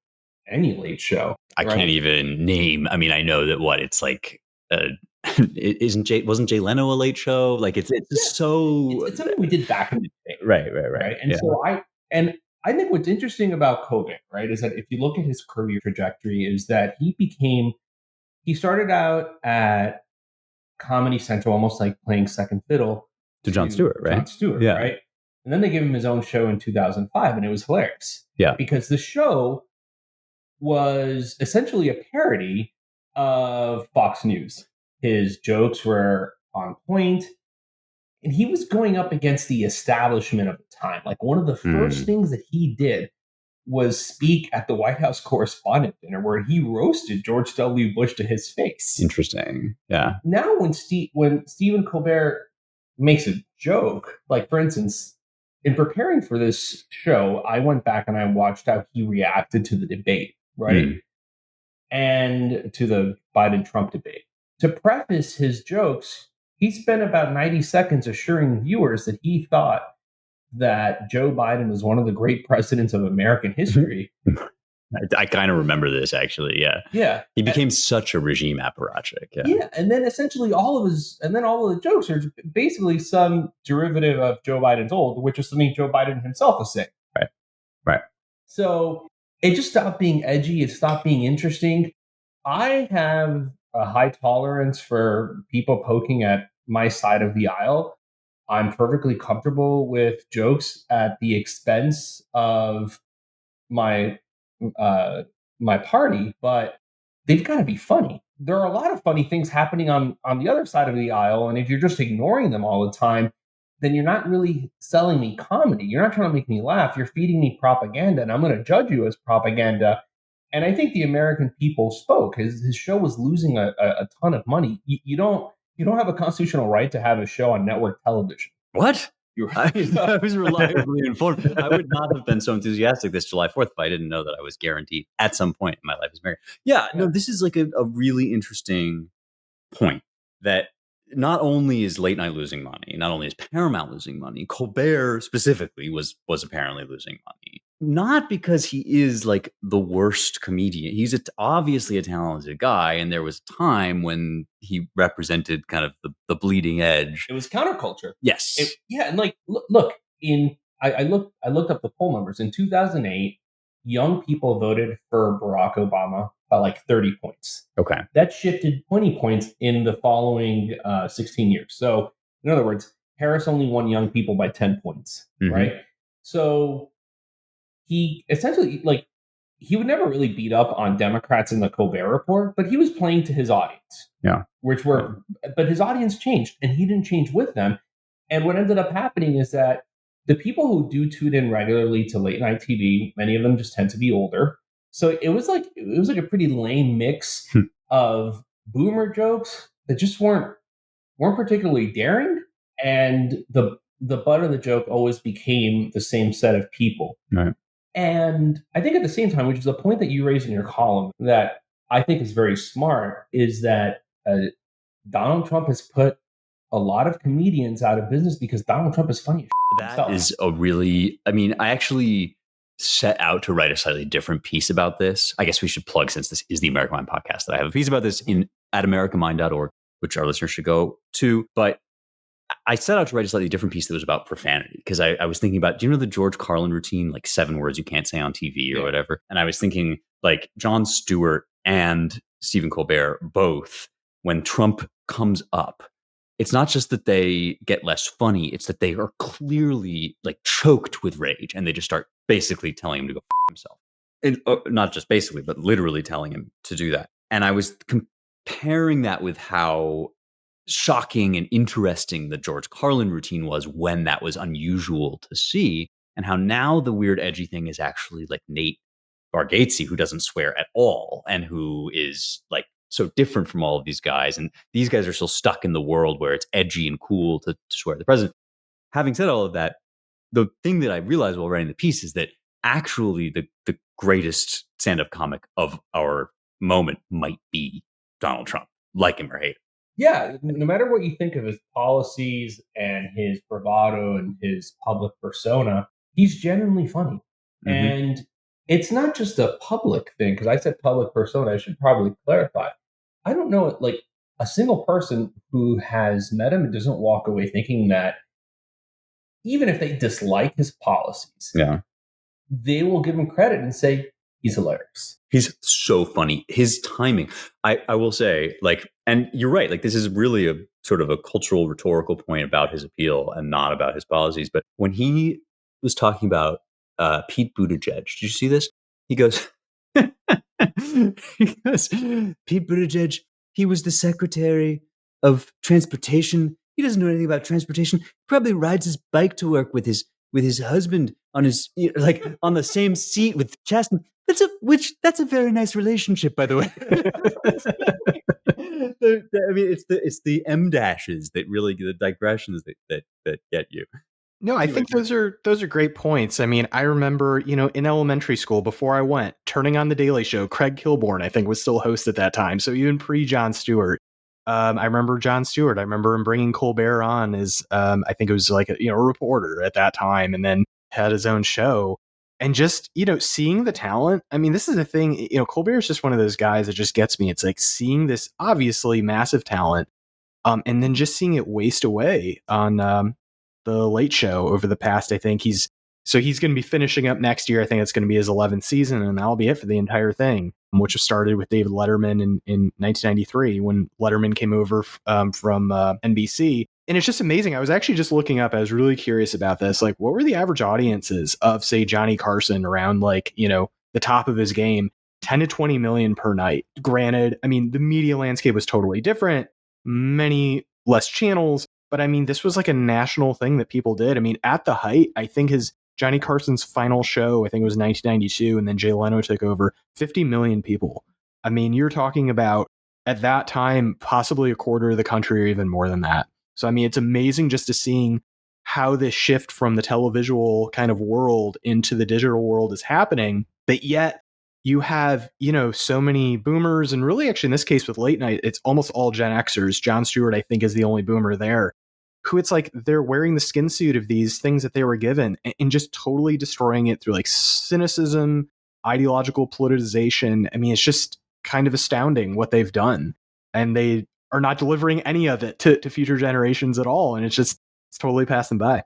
any late show? I can't even name. I mean, I know that it's like, wasn't Jay Leno a late show? Like it's so. It's something we did back in the day. Right. And so I think what's interesting about Colbert, right, is that if you look at his career trajectory, is that he started out at Comedy Central, almost like playing second fiddle to Jon Stewart, right? Jon Stewart, right? And then they gave him his own show in 2005, and it was hilarious. Yeah. Because the show was essentially a parody of Fox News. His jokes were on point, and he was going up against the establishment of the time. Like one of the first things that he did was speak at the White House Correspondent Dinner, where he roasted George W. Bush to his face. Interesting. Yeah. Now, when Stephen Colbert makes a joke, like for instance, in preparing for this show, I went back and I watched how he reacted to the debate, right? And to the Biden-Trump debate. To preface his jokes, he spent about 90 seconds assuring viewers that he thought that Joe Biden was one of the great presidents of American history. I kind of remember this, actually. Yeah. Yeah. He became such a regime apparatchik. Yeah. And then essentially all of the jokes are basically some derivative of Joe Biden's old, which is something Joe Biden himself was saying. Right. So it just stopped being edgy. It stopped being interesting. I have a high tolerance for people poking at my side of the aisle. I'm perfectly comfortable with jokes at the expense of my my party, but they've got to be funny. There are a lot of funny things happening on the other side of the aisle, and if you're just ignoring them all the time, then you're not really selling me comedy. You're not trying to make me laugh. You're feeding me propaganda, and I'm going to judge you as propaganda. And I think the American people spoke. His show was losing a ton of money. You don't have a constitutional right to have a show on network television. What? I was reliably informed. I would not have been so enthusiastic this July 4th if I didn't know that I was guaranteed at some point in my life as married. Yeah, no, this is like a really interesting point that not only is late night losing money, not only is Paramount losing money, Colbert specifically was apparently losing money. Not because he is like the worst comedian. He's obviously a talented guy, and there was a time when he represented kind of the bleeding edge. It was counterculture. Yes. And like look, I looked up the poll numbers. In 2008, young people voted for Barack Obama by like 30 points. Okay. That shifted 20 points in the following 16 years. So, in other words, Harris only won young people by 10 points, right? So, he essentially, like, he would never really beat up on Democrats in the Colbert Report, but he was playing to his audience. Yeah. But his audience changed, and he didn't change with them. And what ended up happening is that the people who do tune in regularly to late night TV, many of them just tend to be older. So it was like a pretty lame mix of boomer jokes that just weren't particularly daring, and the butt of the joke always became the same set of people. Right. And I think at the same time, which is a point that you raised in your column that I think is very smart, is that Donald Trump has put a lot of comedians out of business because Donald Trump is funny. That is a really, I mean, I actually set out to write a slightly different piece about this. I guess we should plug, since this is the American Mind podcast, that I have a piece about this at americanmind.org, which our listeners should go to. But I set out to write a slightly different piece that was about profanity, because I was thinking about, do you know the George Carlin routine, like 7 words you can't say on TV or whatever? And I was thinking, like, Jon Stewart and Stephen Colbert both, when Trump comes up, it's not just that they get less funny, it's that they are clearly like choked with rage, and they just start basically telling him to go f himself. And not just basically, but literally telling him to do that. And I was comparing that with how shocking and interesting the George Carlin routine was when that was unusual to see, and how now the weird edgy thing is actually like Nate Bargatze, who doesn't swear at all and who is like so different from all of these guys. And these guys are still stuck in the world where it's edgy and cool to swear at the president. Having said all of that, the thing that I realized while writing the piece is that actually the greatest stand-up comic of our moment might be Donald Trump, like him or hate him. Yeah, no matter what you think of his policies and his bravado and his public persona, he's genuinely funny. Mhm. And it's not just a public thing, because I said public persona, I should probably clarify. I don't know, like a single person who has met him and doesn't walk away thinking that even if they dislike his policies, Yeah. they will give him credit and say he's hilarious. He's so funny. His timing, I will say, like, and you're right, like, this is really a sort of a cultural rhetorical point about his appeal and not about his policies. But when he was talking about Pete Buttigieg, did you see this? He goes, he goes, Pete Buttigieg, he was the Secretary of Transportation. He doesn't know anything about transportation. He probably rides his bike to work with his husband on his like on the same seat with Chastity. That's a very nice relationship, by the way. I mean, it's the M dashes that really the digressions that get you. No, I think those are great points. I mean, I remember, in elementary school before I went, turning on the Daily Show, Craig Kilborn, I think, was still host at that time. So even pre Jon Stewart, I remember Jon Stewart. I remember him bringing Colbert on as, I think it was like a reporter at that time, and then had his own show. And just seeing the talent. I mean, this is the thing. Colbert is just one of those guys that just gets me. It's like seeing this obviously massive talent, and then just seeing it waste away on the Late Show over the past. I think he's going to be finishing up next year. I think it's going to be his 11th season, and that'll be it for the entire thing, which was started with David Letterman in 1993 when Letterman came over from NBC. And it's just amazing. I was actually just looking up. I was really curious about this. Like, what were the average audiences of, say, Johnny Carson around, like, the top of his game? 10 to 20 million per night. Granted, I mean, the media landscape was totally different. Many less channels. But I mean, this was like a national thing that people did. I mean, at the height, I think his Johnny Carson's final show, I think it was 1992, and then Jay Leno took over, 50 million people. I mean, you're talking about, at that time, possibly a quarter of the country or even more than that. So, I mean, it's amazing just to seeing how this shift from the televisual kind of world into the digital world is happening. But yet, you have, so many boomers, and really actually in this case with late night, it's almost all Gen Xers. Jon Stewart, I think, is the only boomer there, who it's like they're wearing the skin suit of these things that they were given and just totally destroying it through like cynicism, ideological politicization. I mean, it's just kind of astounding what they've done. And they are not delivering any of it to future generations at all. And it's totally passing by.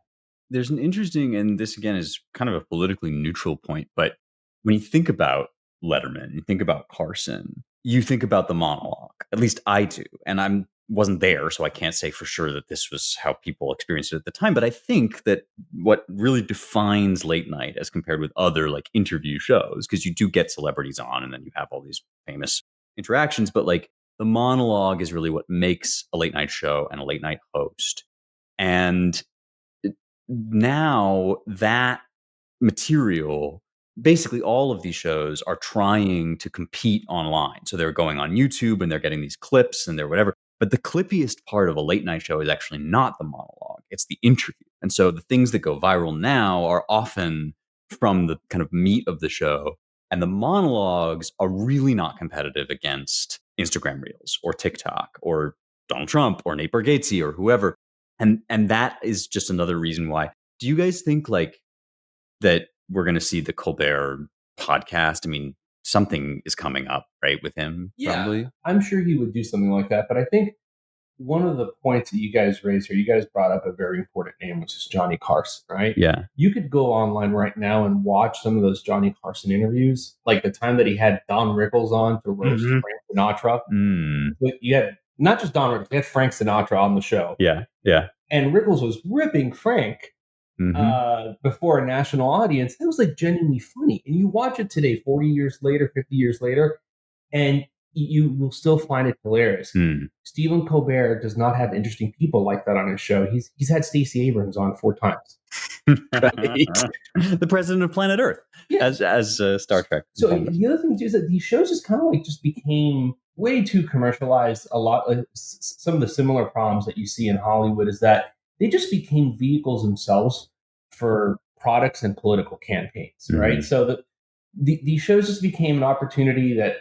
There's an interesting, and this again is kind of a politically neutral point, but when you think about Letterman, you think about Carson, you think about the monologue. At least I do. And wasn't there, so I can't say for sure that this was how people experienced it at the time. But I think that what really defines late night as compared with other like interview shows, because you do get celebrities on and then you have all these famous interactions, but like the monologue is really what makes a late night show and a late night host. And now that material, basically all of these shows are trying to compete online. So they're going on YouTube and they're getting these clips and they're whatever. But the clippiest part of a late night show is actually not the monologue, it's the interview. And so the things that go viral now are often from the kind of meat of the show. And the monologues are really not competitive against Instagram Reels or TikTok or Donald Trump or Nate Bargatze or whoever. And that is just another reason why. Do you guys think like that we're going to see the Colbert podcast? I mean, something is coming up, right, with him? Yeah, probably. I'm sure he would do something like that. But I think one of the points that you guys raised here, you guys brought up a very important name, which is Johnny Carson, right? Yeah. You could go online right now and watch some of those Johnny Carson interviews, like the time that he had Don Rickles on to roast Frank Sinatra. But you had not just Don Rickles, you had Frank Sinatra on the show. Yeah. Yeah. And Rickles was ripping Frank before a national audience. It was like genuinely funny. And you watch it today, 40 years later, 50 years later, and you will still find it hilarious. Hmm. Stephen Colbert does not have interesting people like that on his show. He's had Stacey Abrams on 4 times. The president of planet Earth, Yeah. as Star Trek. So the other thing too is that these shows just kind of like just became way too commercialized. A lot of some of the similar problems that you see in Hollywood is that they just became vehicles themselves for products and political campaigns, right? So these shows just became an opportunity that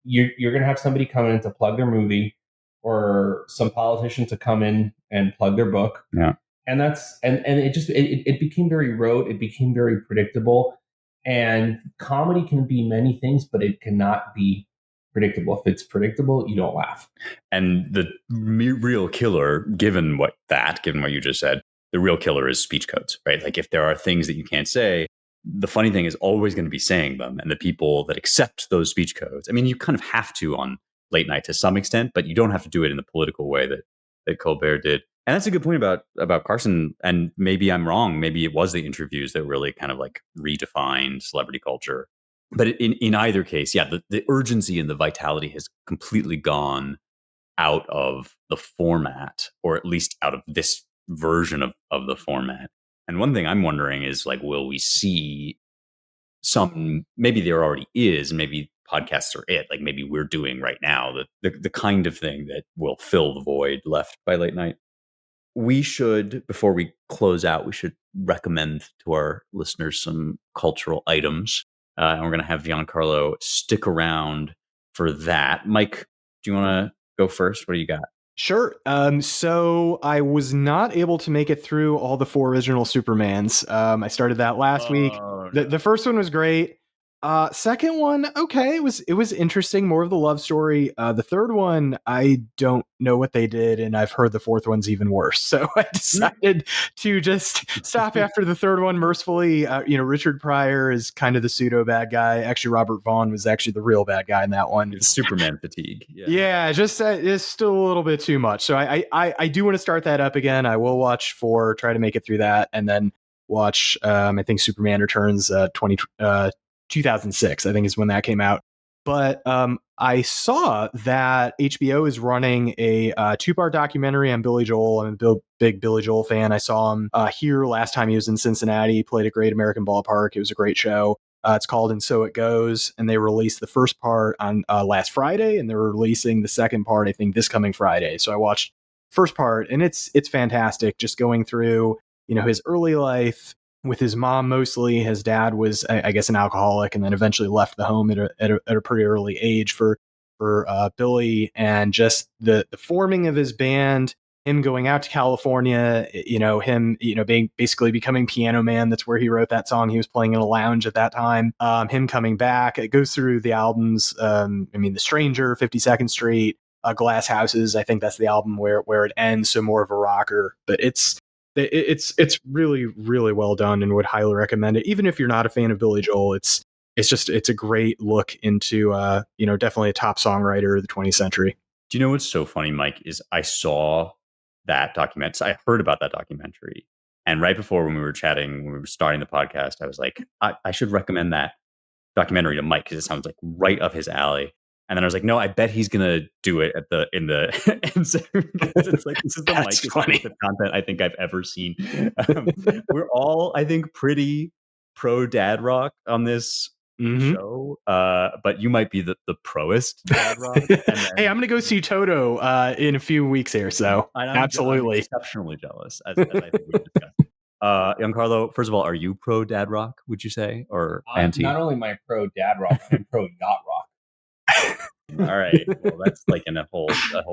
you're going to have somebody come in to plug their movie, or some politician to come in and plug their book. Yeah. And it became very rote. It became very predictable. And comedy can be many things, but it cannot be predictable. If it's predictable, you don't laugh. And the real killer, given what you just said, the real killer is speech codes, right? Like if there are things that you can't say, the funny thing is always going to be saying them. And the people that accept those speech codes, I mean, you kind of have to on late night to some extent, but you don't have to do it in the political way that Colbert did. And that's a good point about Carson. And maybe I'm wrong. Maybe it was the interviews that really kind of like redefined celebrity culture. But in either case, yeah, the urgency and the vitality has completely gone out of the format, or at least out of this version of the format. And one thing I'm wondering is like, will we see maybe there already is, maybe podcasts are it, like maybe we're doing right now, the kind of thing that will fill the void left by late night. We should, before we close out, we should recommend to our listeners some cultural items. And we're going to have Giancarlo stick around for that. Mike, do you want to go first? What do you got? Sure. So I was not able to make it through all the 4 original Supermans. I started that last week. No. The first one was great. Second one, okay, it was interesting, more of the love story. The third one, I don't know what they did, and I've heard the fourth one's even worse. So I decided to just stop after the third one. Mercifully, Richard Pryor is kind of the pseudo bad guy. Actually, Robert Vaughn was actually the real bad guy in that one. It's Superman fatigue. Yeah, just it's still a little bit too much. So I do want to start that up again. I will watch 4, try to make it through that, and then watch I think Superman Returns 2006, I think is when that came out. But I saw that HBO is running a 2-part documentary on Billy Joel. I'm a big Billy Joel fan. I saw him here last time he was in Cincinnati. He played a Great American Ballpark. It was a great show. It's called And So It Goes, and they released the first part on last Friday, and they're releasing the second part, I think, this coming Friday. So I watched first part, and it's fantastic, just going through his early life with his mom mostly. His dad was, I guess, an alcoholic, and then eventually left the home at a pretty early age for Billy, and just the forming of his band, him going out to California, him, basically becoming Piano Man. That's where he wrote that song. He was playing in a lounge at that time. Him coming back. It goes through the albums. The Stranger, 52nd Street, Glass Houses. I think that's the album where it ends. So more of a rocker, but it's really, really well done, and would highly recommend it. Even if you're not a fan of Billy Joel, it's a great look into, definitely a top songwriter of the 20th century. Do you know what's so funny, Mike, is I saw that documentary. I heard about that documentary. And right before, when we were chatting, when we were starting the podcast, I was like, I should recommend that documentary to Mike because it sounds like right up his alley. And then I was like, no, I bet he's gonna do it in the it's like, this is the Mike content I think I've ever seen. We're all, I think, pretty pro dad rock on this show, but you might be the proest dad rock. Hey, I'm gonna go see Toto in a few weeks here, so absolutely. I'm exceptionally jealous, as I think we discussed. Giancarlo, first of all, are you pro dad rock, would you say, or anti? Not only am I pro dad rock, I'm pro yacht rock. All right. Well, that's like in a whole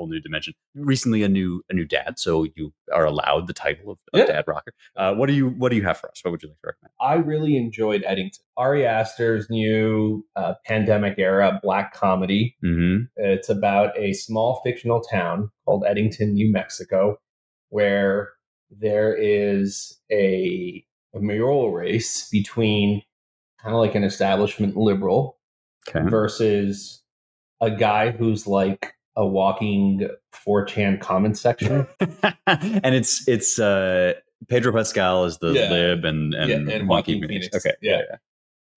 new dimension. Recently, a new dad, so you are allowed the title of dad rocker. What do you have for us? What would you like to recommend? I really enjoyed Eddington. Ari Aster's new pandemic era black comedy. Mm-hmm. It's about a small fictional town called Eddington, New Mexico, where there is a mayoral race between kind of like an establishment liberal versus a guy who's like a walking 4chan comment section. And it's Pedro Pascal is the lib and Joaquin Phoenix. Okay. Yeah.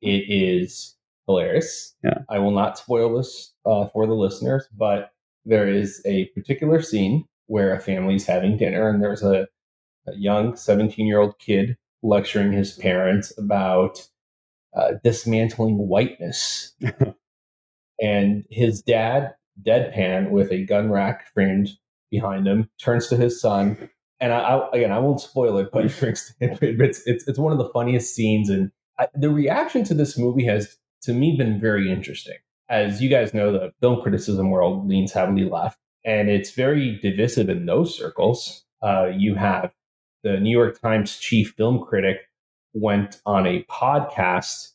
It is hilarious. Yeah. I will not spoil this for the listeners, but there is a particular scene where a family's having dinner, and there's a young 17-year-old kid lecturing his parents about dismantling whiteness. And his dad, deadpan with a gun rack framed behind him, turns to his son. And I won't spoil it, but he drinks. It's one of the funniest scenes, and the reaction to this movie has, to me, been very interesting. As you guys know, the film criticism world leans heavily left, and it's very divisive in those circles. You have the New York Times chief film critic went on a podcast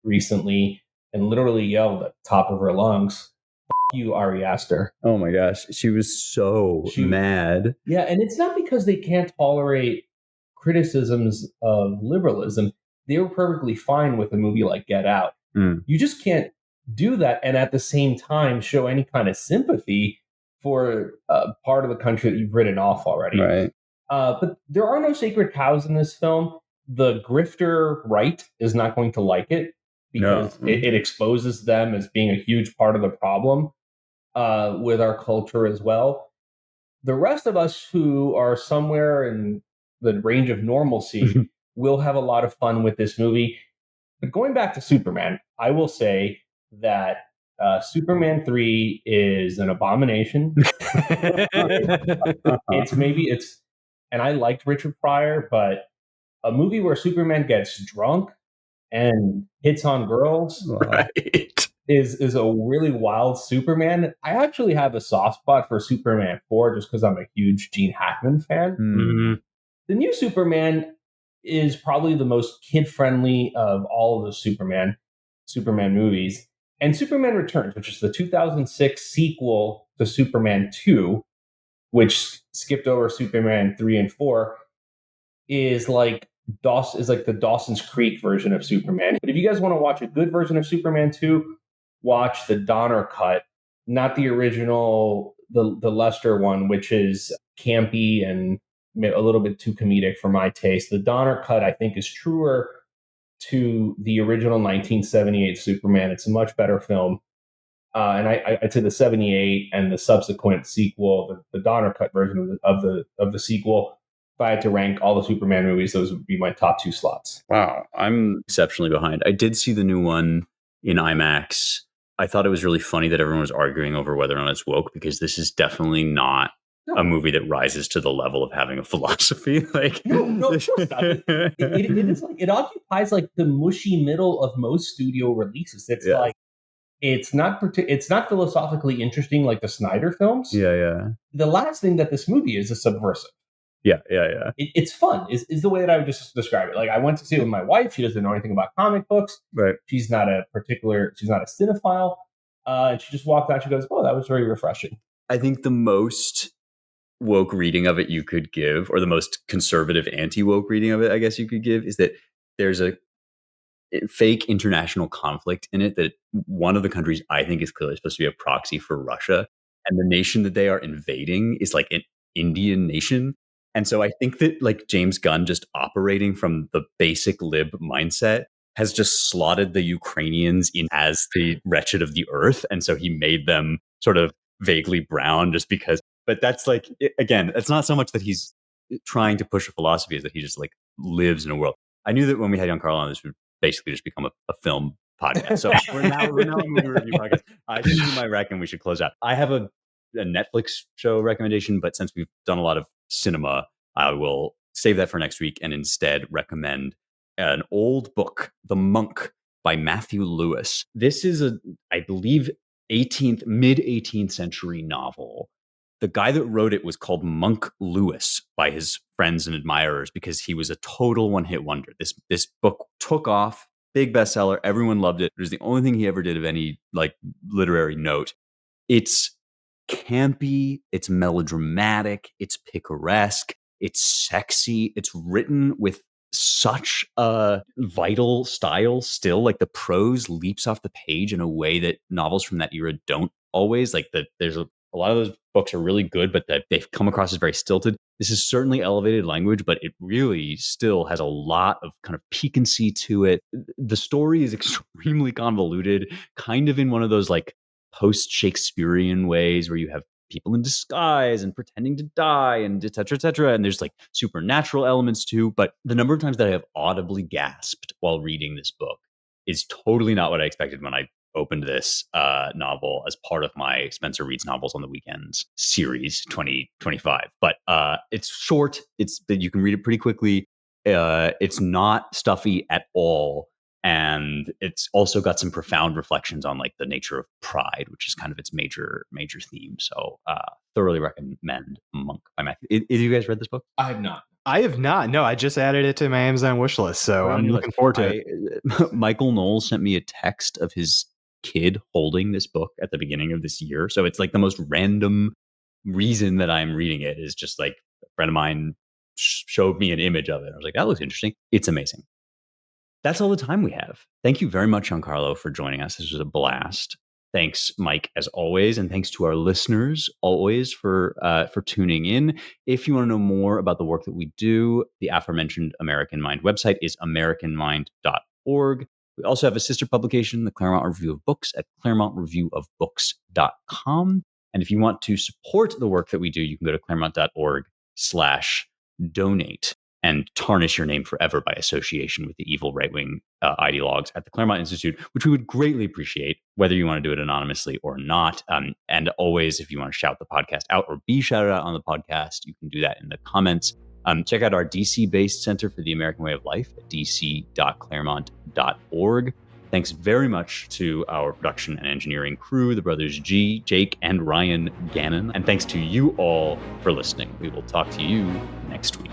recently and literally yelled at the top of her lungs, "F you, Ari Aster." Oh my gosh. She was so mad. Yeah, and it's not because they can't tolerate criticisms of liberalism. They were perfectly fine with a movie like Get Out. You just can't do that and at the same time show any kind of sympathy for part of the country that you've written off already. Right. But there are no sacred cows in this film. The grifter right is not going to like it because it exposes them as being a huge part of the problem with our culture as well. The rest of us who are somewhere in the range of normalcy will have a lot of fun with this movie. But going back to Superman, I will say that Superman 3 is an abomination. And I liked Richard Pryor, but a movie where Superman gets drunk and hits on girls Right. is a really wild Superman. I actually have a soft spot for Superman 4 just because I'm a huge Gene Hackman fan. Mhm. The new Superman is probably the most kid-friendly of all of the Superman movies. And Superman Returns, which is the 2006 sequel to Superman 2, which skipped over Superman 3 and 4, is like the Dawson's Creek version of Superman. But if you guys want to watch a good version of Superman 2, watch the Donner cut, not the original, the Lester one, which is campy and a little bit too comedic for my taste. The Donner cut, I think, is truer to the original 1978 Superman. It's a much better film. And I'd say the 78 and the subsequent sequel, the Donner cut version of the sequel, if I had to rank all the Superman movies, those would be my top two slots. Wow. I'm exceptionally behind. I did see the new one in IMAX. I thought it was really funny that everyone was arguing over whether or not it's woke, because this is definitely not a movie that rises to the level of having a philosophy. Like, no, of course not. It is like, it occupies like the mushy middle of most studio releases. It's like, it's not philosophically interesting like the Snyder films. Yeah. The last thing that this movie is subversive. Yeah. It's fun is the way that I would just describe it. Like, I went to see it with my wife. She doesn't know anything about comic books. Right. She's not a cinephile. And she just walked out. She goes, "Oh, that was very refreshing." I think the most woke reading of it you could give, or the most conservative anti-woke reading of it, I guess you could give, is that there's a fake international conflict in it, that one of the countries I think is clearly supposed to be a proxy for Russia, and the nation that they are invading is like an Indian nation. And so I think that like James Gunn, just operating from the basic lib mindset, has just slotted the Ukrainians in as the wretched of the earth. And so he made them sort of vaguely brown just because. But that's like, again, it's not so much that he's trying to push a philosophy as that he just like lives in a world. I knew that when we had Giancarlo on, this would basically just become a film podcast. So we're now a movie review podcast. I should do my rec and we should close out. I have a Netflix show recommendation, but since we've done a lot of cinema, I will save that for next week and instead recommend an old book, The Monk by Matthew Lewis. This is I believe, mid 18th century novel. The guy that wrote it was called Monk Lewis by his friends and admirers because he was a total one-hit wonder. This book took off, big bestseller. Everyone loved it. It was the only thing he ever did of any like literary note. It's campy, it's melodramatic, it's picaresque, it's sexy. It's written with such a vital style still. Like, the prose leaps off the page in a way that novels from that era don't always. Like, there's a lot of those books are really good, but that they've come across as very stilted. This is certainly elevated language, but it really still has a lot of kind of piquancy to it. The story is extremely convoluted, kind of in one of those like post-Shakespearean ways where you have people in disguise and pretending to die and et cetera, et cetera. And there's like supernatural elements too. But the number of times that I have audibly gasped while reading this book is totally not what I expected when I opened this novel as part of my Spencer Reads Novels on the Weekends series 2025. But it's short. It's that you can read it pretty quickly. It's not stuffy at all. And it's also got some profound reflections on like the nature of pride, which is kind of its major theme. So thoroughly recommend Monk by Matthew. Have you guys read this book? I have not. I have not. No, I just added it to my Amazon wish list, so I'm looking forward to it. Michael Knowles sent me a text of his kid holding this book at the beginning of this year. So it's like the most random reason that I'm reading it is just like a friend of mine showed me an image of it. I was like, that looks interesting. It's amazing. That's all the time we have. Thank you very much, Giancarlo, for joining us. This was a blast. Thanks, Mike, as always, and thanks to our listeners always for tuning in. If you want to know more about the work that we do, the aforementioned American Mind website is americanmind.org. We also have a sister publication, the Claremont Review of Books, at claremontreviewofbooks.com. And if you want to support the work that we do, you can go to claremont.org/donate and tarnish your name forever by association with the evil right-wing ideologues at the Claremont Institute, which we would greatly appreciate, whether you want to do it anonymously or not. And always, if you want to shout the podcast out or be shouted out on the podcast, you can do that in the comments. Check out our DC-based Center for the American Way of Life at dc.claremont.org. Thanks very much to our production and engineering crew, the brothers G, Jake, and Ryan Gannon. And thanks to you all for listening. We will talk to you next week.